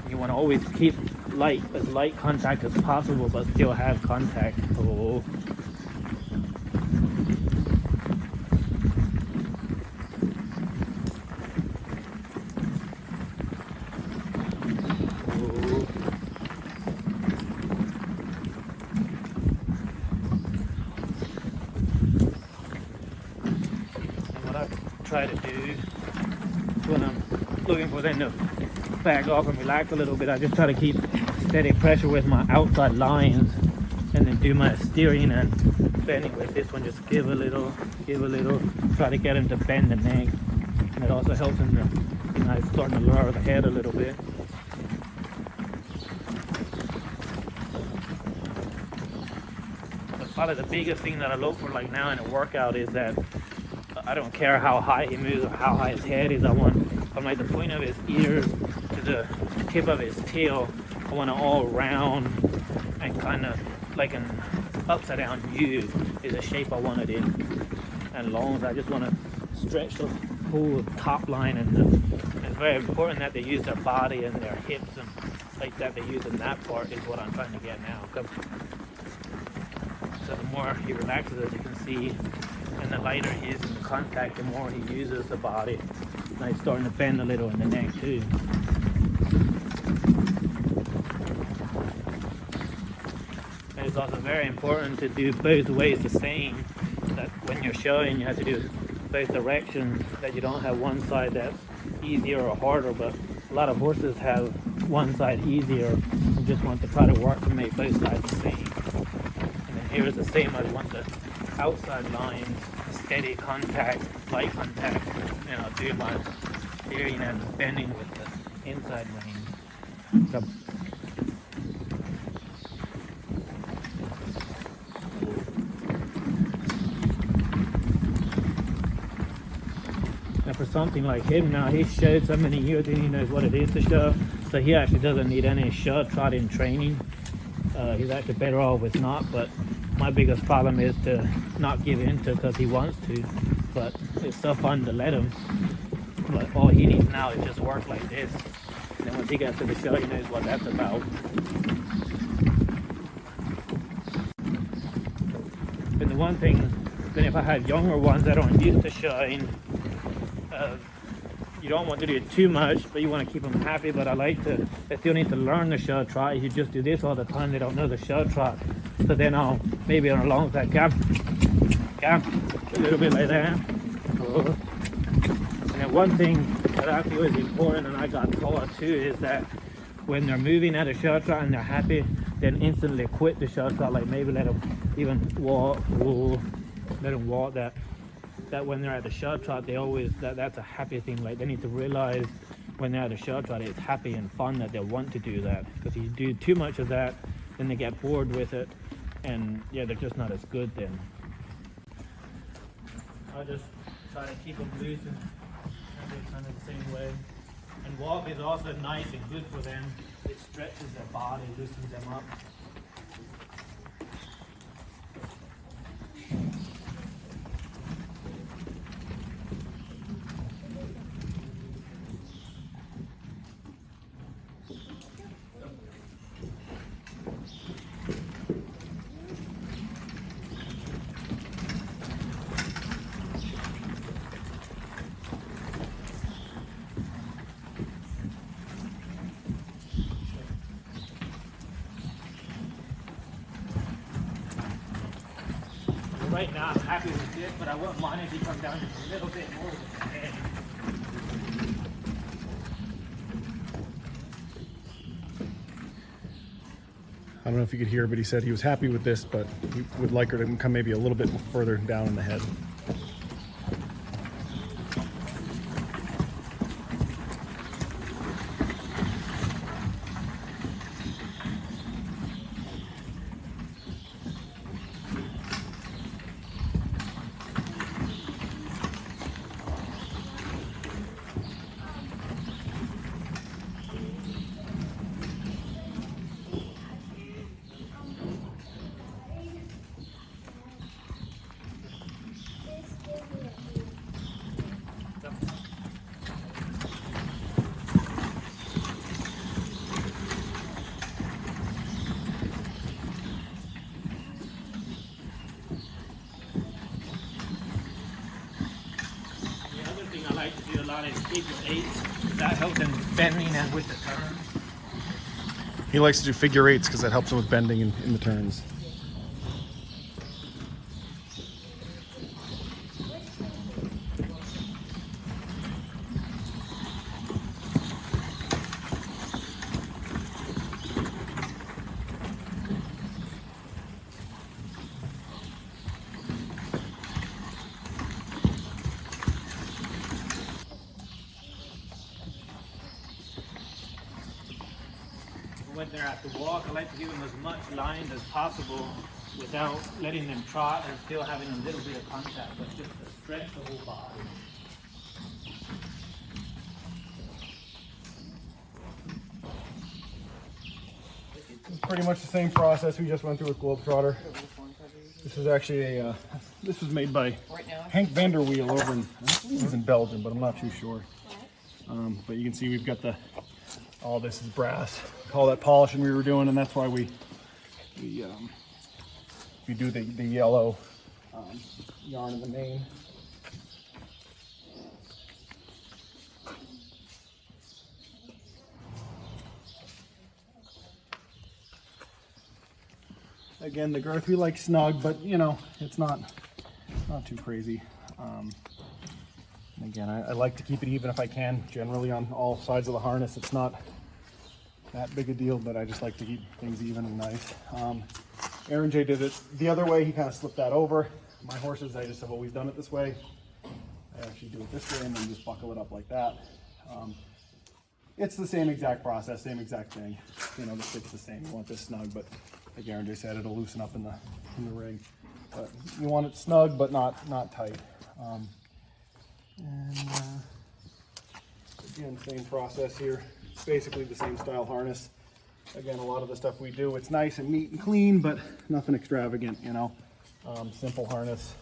G: You want to always keep as light contact as possible, but still have contact. Oh. Try to do when I'm looking for them to back off and relax a little bit, I just try to keep steady pressure with my outside lines and then do my steering and bending with this one. Just give a little, try to get him to bend the neck, and it also helps him to, it's starting to lower the head a little bit. But probably the biggest thing that I look for like now in a workout is that I don't care how high he moves or how high his head is. I want from like the point of his ears to the tip of his tail, I want it all round and kind of like an upside down U is the shape I want it in. And long, I just want to stretch the whole top line, and it's very important that they use their body and their hips and like that they use in that part is what I'm trying to get now. So the more he relaxes, as you can see, and the lighter he is in the contact, the more he uses the body. Now he's starting to bend a little in the neck too. And it's also very important to do both ways the same. That when you're showing, you have to do both directions, that you don't have one side that's easier or harder, but a lot of horses have one side easier and just want to try to work to make both sides the same. And then here is the same. I want the outside lines, steady contact, light contact, and I'll do my steering and bending with the inside rein. So, and for something like him now, he's showed so many years and he knows what it is to show, so he actually doesn't need any show trotting training. He's actually better off with not, but my biggest problem is to not give in to because he wants to, but it's so fun to let him. But all he needs now is just work like this. And then once he gets to the show, he knows what that's about. And the one thing, then if I have younger ones that aren't used to showing, you don't want to do it too much, but you want to keep them happy. But I like to, if you need to learn the show trot, if you just do this all the time, they don't know the show trot. So then I'll maybe on a long side gap, a little bit like that. And then one thing that I feel is important, and I got taught too, is that when they're moving at a show trot and they're happy, then instantly quit the show trot. Like maybe let them even walk, let them walk. That when they're at the show trot, they always, that's a happy thing. Like they need to realize when they're at a show trot, it's happy and fun that they want to do that. Because if you do too much of that, then they get bored with it, and yeah, they're just not as good then. I just try to keep them loose and kind of the same way. And walk is also nice and good for them. It stretches their body, loosens them up. Right now I'm happy with it, but I wouldn't mind if you come down just a little bit more with the head.
D: I don't know if you could hear, but he said he was happy with this, but he would like her to come maybe a little bit further down in the head.
G: Figure eights, that helps in bending and with the turn.
D: He likes to do figure eights because that helps him with bending in the turns.
G: When they're at the walk, I like to give them as much line as possible without letting them trot and still having a little bit of contact, but just to stretch the whole body.
D: Pretty much the same process we just went through with Globetrotter. This is actually this was made by Hank Vanderweel over in, I believe he's in Belgium, but I'm not too sure. But you can see we've got all this is brass. All that polishing we were doing, and that's why we do the yellow yarn in the main. Again, the girth we like snug, but you know, it's not too crazy. And again, I like to keep it even if I can. Generally on all sides of the harness, it's not that big a deal, but I just like to keep things even and nice. Aaron J did it the other way. He kind of slipped that over. My horses, I just have always done it this way. I actually do it this way and then just buckle it up like that. It's the same exact process, same exact thing. You know, the fit's the same. You want this snug, but like Aaron J said, it'll loosen up in the ring. But you want it snug, but not tight. Again, same process here. It's basically the same style harness. Again, a lot of the stuff we do, it's nice and neat and clean, but nothing extravagant, you know. Simple harness.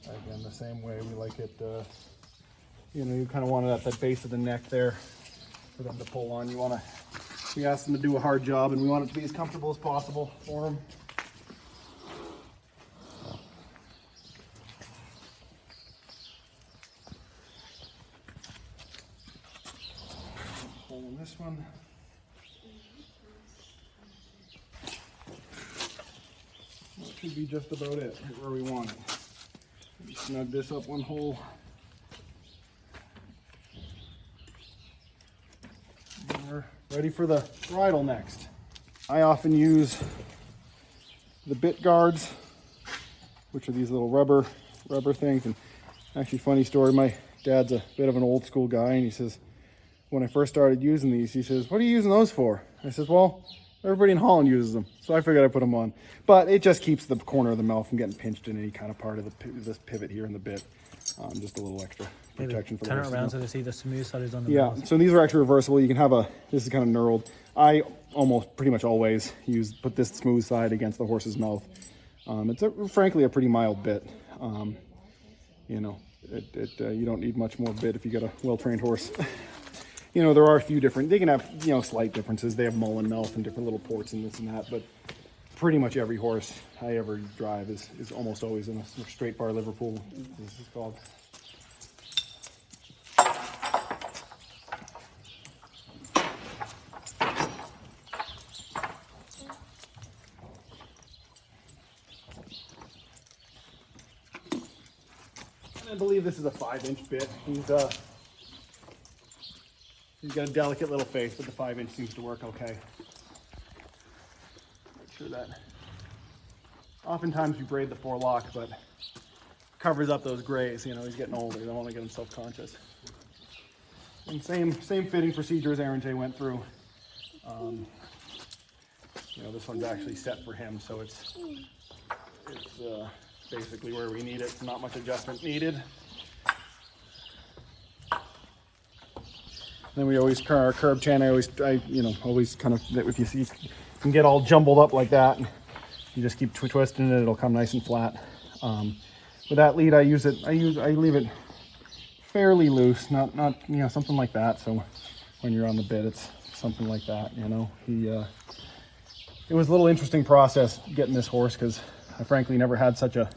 D: Again, the same way we like it. You know, you kind of want it at the base of the neck there for them to pull on. We ask them to do a hard job, and we want it to be as comfortable as possible for them. Pulling this one. That should be just about it, right where we want it. Snug this up one hole. And we're ready for the bridle next. I often use the bit guards, which are these little rubber things. And actually, funny story, my dad's a bit of an old school guy, and he says, when I first started using these, he says, "What are you using those for?" I says, "Well, everybody in Holland uses them, so I figured I'd put them on." But it just keeps the corner of the mouth from getting pinched in any kind of part of this pivot here in the bit. Just a little extra protection for the horse.
H: Turn it around so they see the smooth side is on the
D: mouth. So these are actually reversible. You can have this is kind of knurled. I pretty much always put this smooth side against the horse's mouth. It's frankly a pretty mild bit. You know, you don't need much more bit if you got a well-trained horse. You know, there are a few different, they can have, you know, slight differences. They have mullen mouth and different little ports and this and that, but pretty much every horse I ever drive is almost always in a straight bar Liverpool, this is called. I believe this is a 5-inch bit. He's got a delicate little face, but the 5-inch seems to work okay. Make sure that. Oftentimes we braid the forelock, but covers up those grays. You know, he's getting older. You don't want to get him self-conscious. And same fitting procedure as Aaron J went through. You know, this one's actually set for him, so it's basically where we need it. Not much adjustment needed. Then we always our curb chain. I always kind of, if you see, you can get all jumbled up like that. You just keep twisting it; it'll come nice and flat. With that lead, I leave it fairly loose, not you know, something like that. So when you're on the bit, it's something like that. You know, it was a little interesting process getting this horse because I frankly never had such a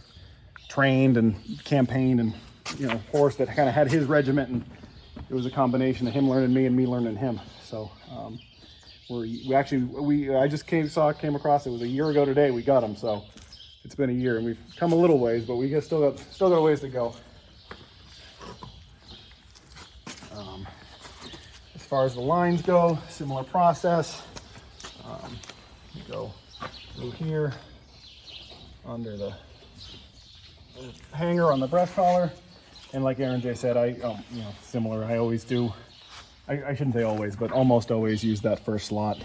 D: trained and campaigned and, you know, horse that kind of had his regiment, and it was a combination of him learning me and me learning him. So I just came across, it was a year ago today we got him, so it's been a year and we've come a little ways, but we still got a ways to go. As far as the lines go, similar process. You go through here under the hanger on the breast collar. And like Aaron J said, similar. I always do. I shouldn't say always, but almost always use that first slot.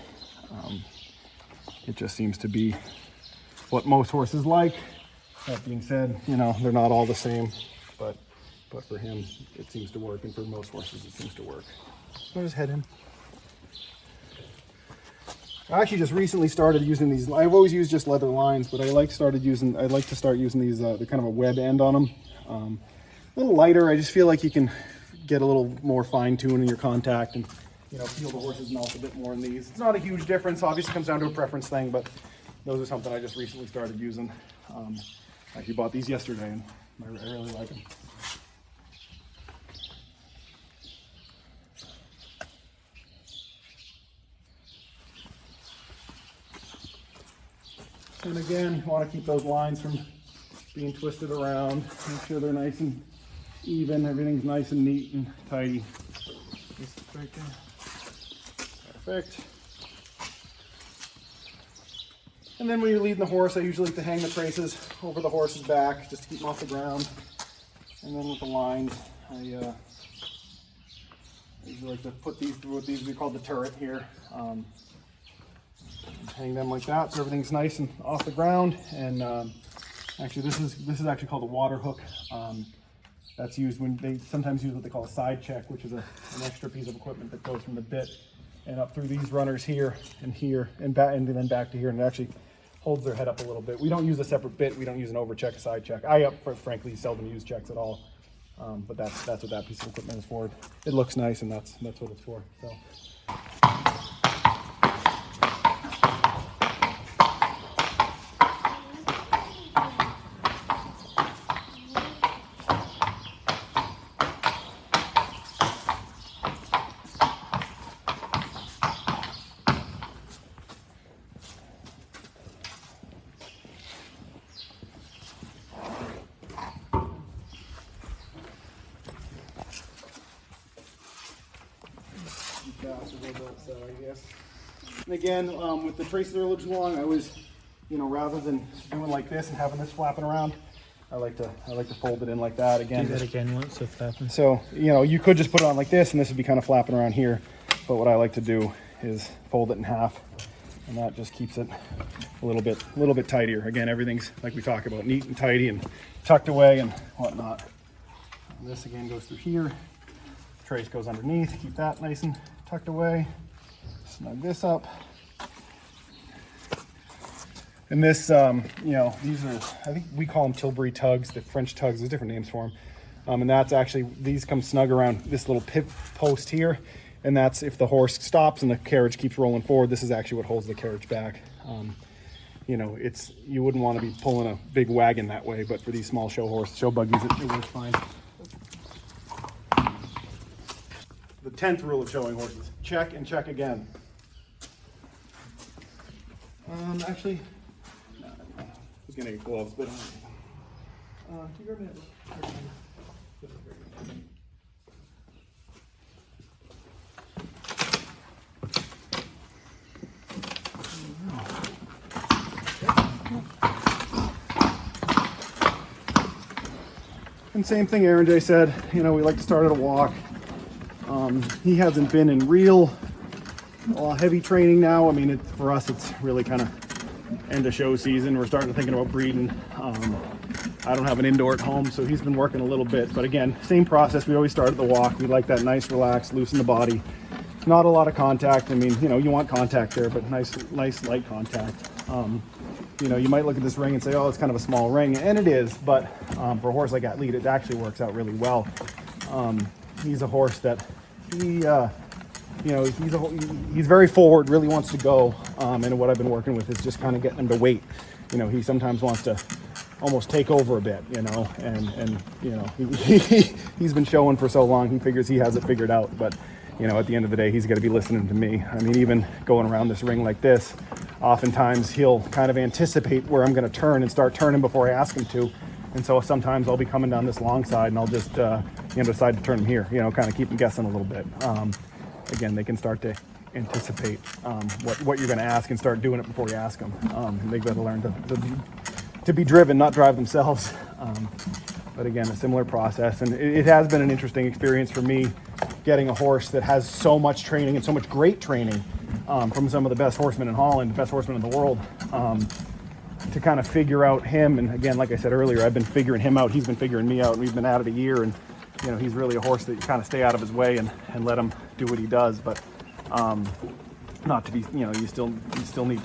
D: It just seems to be what most horses like. That being said, you know, they're not all the same, but for him, it seems to work, and for most horses, it seems to work. I'll just head in. I actually just recently started using these. I've always used just leather lines, but I'd like to start using these. They're kind of a web end on them. A little lighter. I just feel like you can get a little more fine-tuned in your contact and, you know, feel the horse's mouth a bit more in these. It's not a huge difference. Obviously, it comes down to a preference thing, but those are something I just recently started using. I actually bought these yesterday, and I really like them. And again, you want to keep those lines from being twisted around. Make sure they're nice and even. Everything's nice and neat and tidy. Just right there. Perfect. And then when you're leading the horse, I usually like to hang the traces over the horse's back just to keep them off the ground. And then with the lines, I usually like to put these through what these we call the turret here. Hang them like that so everything's nice and off the ground. And actually, this is actually called a water hook. That's used when they sometimes use what they call a side check, which is an extra piece of equipment that goes from the bit and up through these runners here and back, and then back to here, and it actually holds their head up a little bit. We don't use a separate bit. We don't use an over check, a side check. Frankly, seldom use checks at all. But that's what that piece of equipment is for. It looks nice, and that's what it's for. So. And again, with the traces that are a little too long, I always, rather than doing like this and having this flapping around, I like to fold it in like that again.
H: Do that again once it's flapping.
D: So, you could just put it on like this and this would be kind of flapping around here. But what I like to do is fold it in half, and that just keeps it a little bit tidier. Again, everything's, like we talk about, neat and tidy and tucked away and whatnot. And this again goes through here. Trace goes underneath, keep that nice and tucked away. Snug this up. And this, these are, I think we call them Tilbury tugs, the French tugs, there's different names for them. And that's actually, these come snug around this little pivot post here. And that's if the horse stops and the carriage keeps rolling forward, this is actually what holds the carriage back. You wouldn't want to be pulling a big wagon that way, but for these small show buggies, it works fine. The 10th rule of showing horses, check and check again. Actually, no, I was gonna get gloves, but can you grab me that? And same thing Aaron J said, we like to start at a walk. He hasn't been in real heavy training now. I mean, for us, it's really kind of end of show season. We're starting to thinking about breeding. I don't have an indoor at home, so he's been working a little bit. But again, same process. We always start at the walk. We like that nice, relaxed, loosen the body. Not a lot of contact. I mean, you want contact there, but nice light contact. You might look at this ring and say, oh, it's kind of a small ring, and it is. But for a horse like Atleet, it actually works out really well. He's a horse that he's very forward, really wants to go. And what I've been working with is just kind of getting him to wait. He sometimes wants to almost take over a bit, he's been showing for so long, he figures he has it figured out. But, at the end of the day, he's got to be listening to me. I mean, even going around this ring like this, oftentimes he'll kind of anticipate where I'm going to turn and start turning before I ask him to. And so sometimes I'll be coming down this long side and I'll just, decide to turn him here, kind of keep him guessing a little bit. Again, they can start to anticipate what you're going to ask and start doing it before you ask them. They've got to learn to be driven, not drive themselves. But again, a similar process. And it has been an interesting experience for me getting a horse that has so much training and so much great training from some of the best horsemen in Holland, best horsemen in the world, to kind of figure out him. And again, like I said earlier, I've been figuring him out. He's been figuring me out, and we've been at it a year. And he's really a horse that you kind of stay out of his way and let him do what he does. But not to be, you still need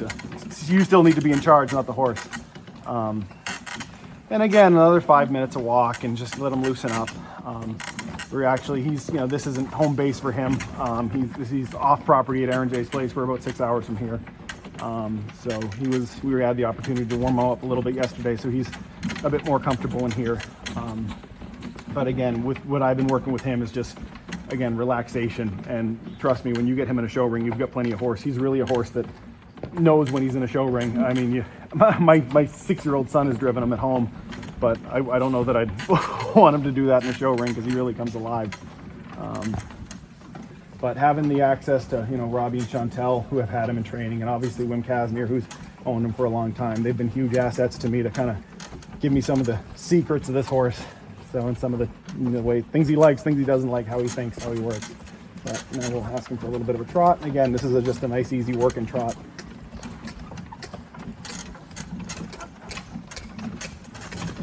D: to be in charge, not the horse. And again, another 5 minutes of walk and just let him loosen up. This isn't home base for him. He's off property at Aaron J's place. We're about 6 hours from here. So we had the opportunity to warm him up a little bit yesterday, so he's a bit more comfortable in here. But again, with what I've been working with him is just, again, relaxation. And trust me, when you get him in a show ring, you've got plenty of horse. He's really a horse that knows when he's in a show ring. I mean, my 6-year-old son has driven him at home. but I don't know that I'd want him to do that in the show ring because he really comes alive. But having the access to, you know, Robbie and Chantel, who have had him in training, and obviously Wim Casimir, who's owned him for a long time, they've been huge assets to me to kind of give me some of the secrets of this horse. So, and some of the, you know, way things he likes, things he doesn't like, how he thinks, how he works. But now we'll ask him for a little bit of a trot. And again, this is just a nice, easy working trot.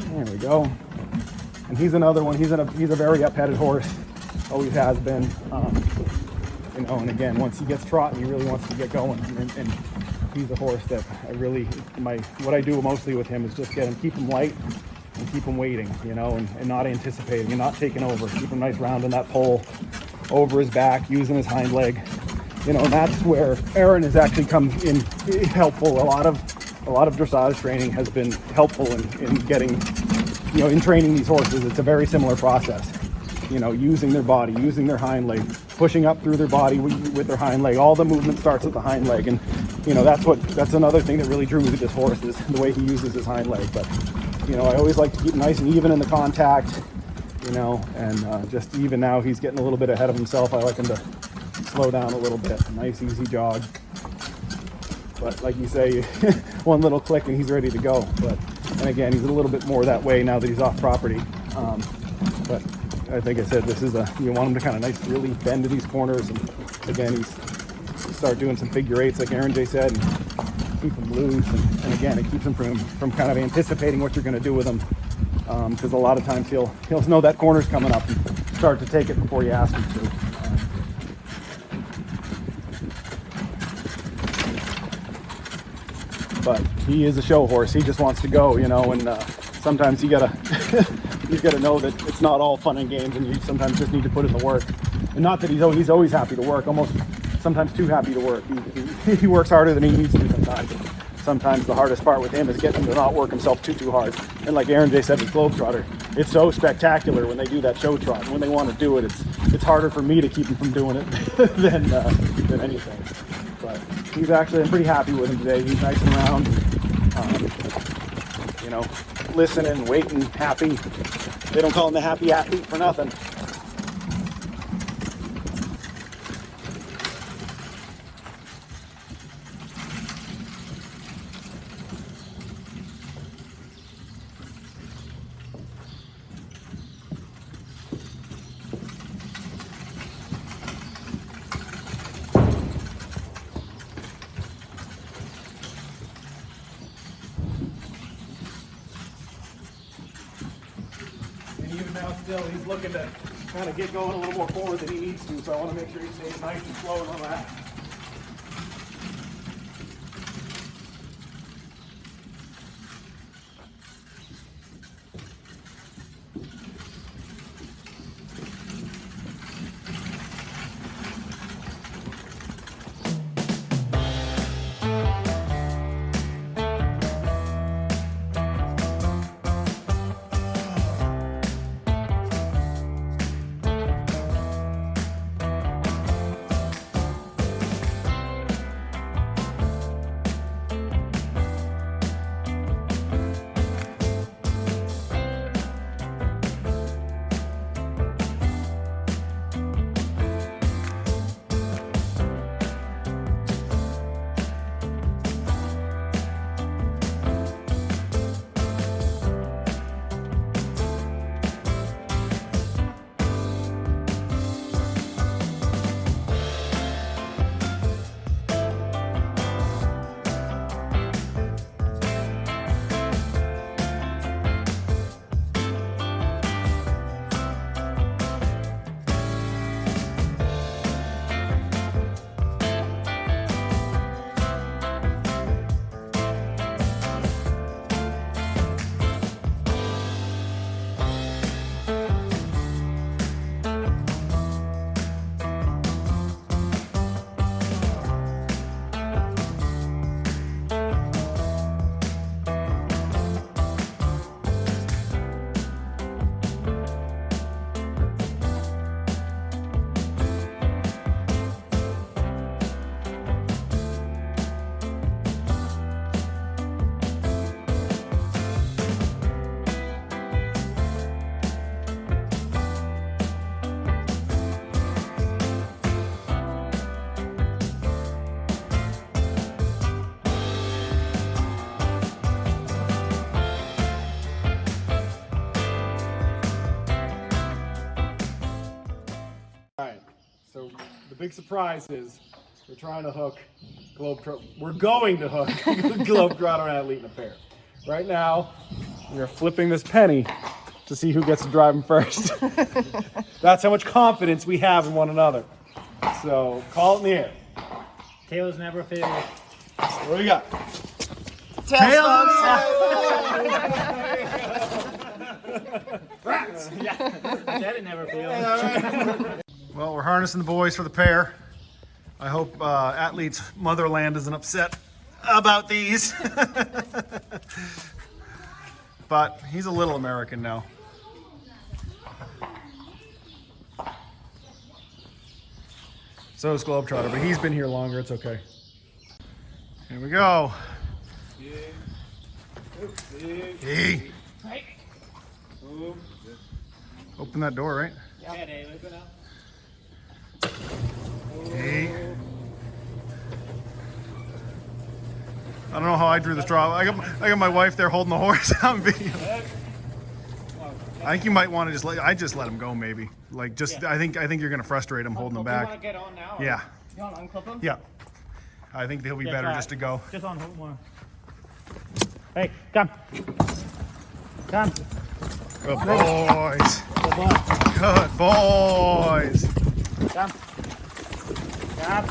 D: There we go. And he's another one. He's a very up-headed horse. Always has been. You know, and again, once he gets trotting, he really wants to get going. And he's a horse that I really, what I do mostly with him is just keep him light and keep him waiting, you know, and not anticipating and not taking over. Keep him nice round in that pole, over his back, using his hind leg. You know, and that's where Aaron has actually come in helpful. A lot of dressage training has been helpful in getting, you know, in training these horses. It's a very similar process. You know, using their body, using their hind leg, pushing up through their body with their hind leg. All the movement starts with the hind leg, and you know that's another thing that really drew me to this horse is the way he uses his hind leg. But you know, I always like to keep nice and even in the contact. You know, and just even now he's getting a little bit ahead of himself. I like him to slow down a little bit. Nice easy jog. But like you say, one little click and he's ready to go. And again, he's a little bit more that way now that he's off property. But I think I said this is you want him to kind of nice really bend to these corners, and again start doing some figure eights like Aaron J said, and keep him loose, and again it keeps him from kind of anticipating what you're going to do with him, because a lot of times he'll know that corner's coming up and start to take it before you ask him to. But he is a show horse. He just wants to go, you know, and sometimes you gotta know that it's not all fun and games, and you sometimes just need to put in the work. And not that he's always happy to work, almost sometimes too happy to work. He works harder than he needs to sometimes. Sometimes the hardest part with him is getting him to not work himself too hard. And like Aaron J said with Globetrotter, it's so spectacular when they do that show trot. And when they want to do it, it's harder for me to keep him from doing it than anything. But he's actually, I'm pretty happy with him today. He's nice and round, you know, listening, waiting, happy. They don't call him the happy athlete for nothing. Still, he's looking to kind of get going a little more forward than he needs to, so I want to make sure he stays nice and slow and relaxed. The big surprise is we're trying to hook we're going to hook Globetrotter and Atleet in a pair. Right now, we are flipping this penny to see who gets to drive him first. That's how much confidence we have in one another. So call it in the air.
G: Tails never fail.
D: What do we got?
A: Tails.
D: Rats.
G: I said it never fails.
D: Well, we're harnessing the boys for the pair. I hope Atleet's motherland isn't upset about these. But he's a little American now. So is Globetrotter, but he's been here longer. It's okay. Here we go. Hey. Open that door, right?
G: Yeah, open up.
D: Hey. I don't know how I drew this draw. I got my wife there holding the horse on video. I think you might want to just let him go, maybe. Like
G: Yeah.
D: I think you're gonna frustrate him holding him back.
G: You want to get on now?
D: Yeah.
G: You want to unclip him?
D: Yeah. I think he'll be better just to go.
G: Just on hook more. Hey, come. Come.
D: Good boys.
G: Good boy.
D: Good boys.
G: Come. Come.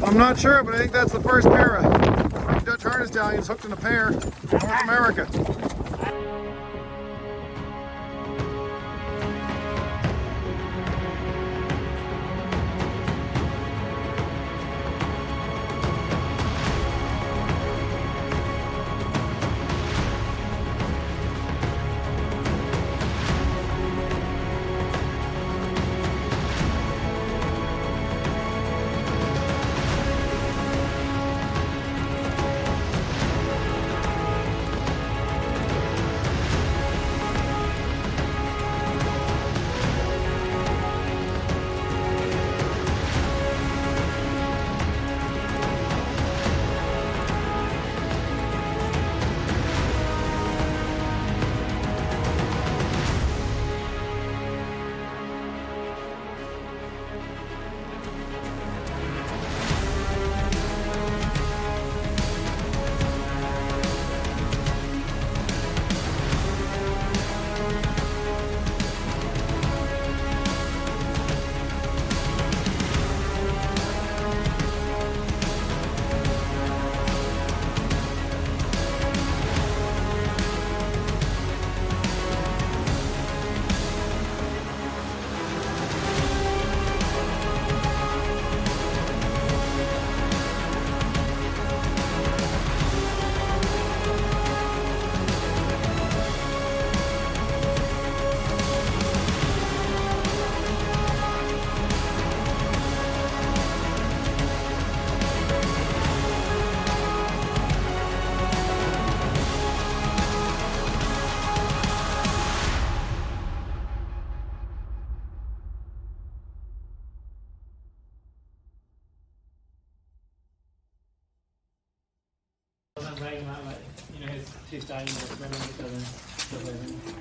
D: I'm not sure, but I think that's the first pair of Dutch harness stallions hooked in a pair in North America.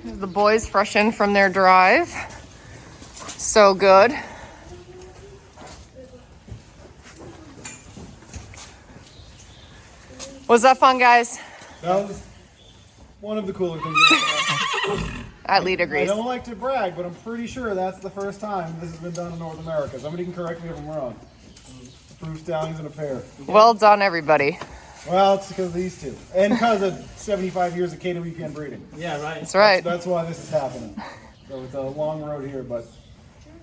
F: The boys fresh in from their drive. So good. Was that fun, guys?
D: That was one of the cooler things.
F: Atleet agrees.
D: I don't like to brag, but I'm pretty sure that's the first time this has been done in North America. Somebody can correct me if I'm wrong. Approved stallions in a pair.
F: Well done, everybody.
D: Well, it's because of these two. And because of 75 years of KWPN breeding.
G: Yeah, right.
F: That's right.
D: That's why this is happening. So it's a long road here, but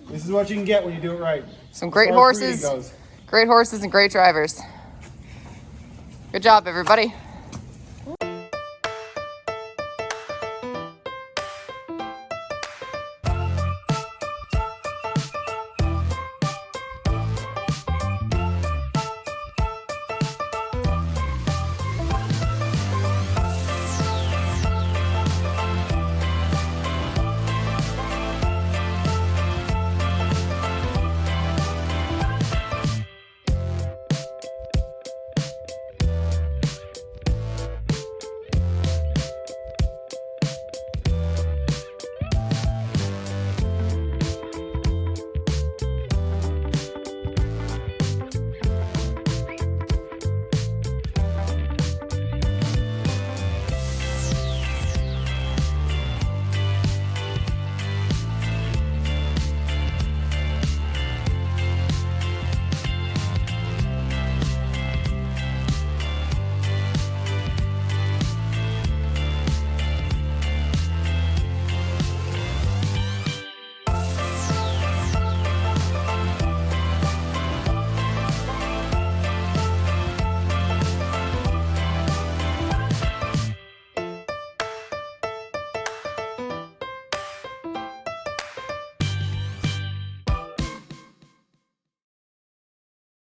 D: this is what you can get when you do it right.
F: Some great horses. Great horses and great drivers. Good job, everybody.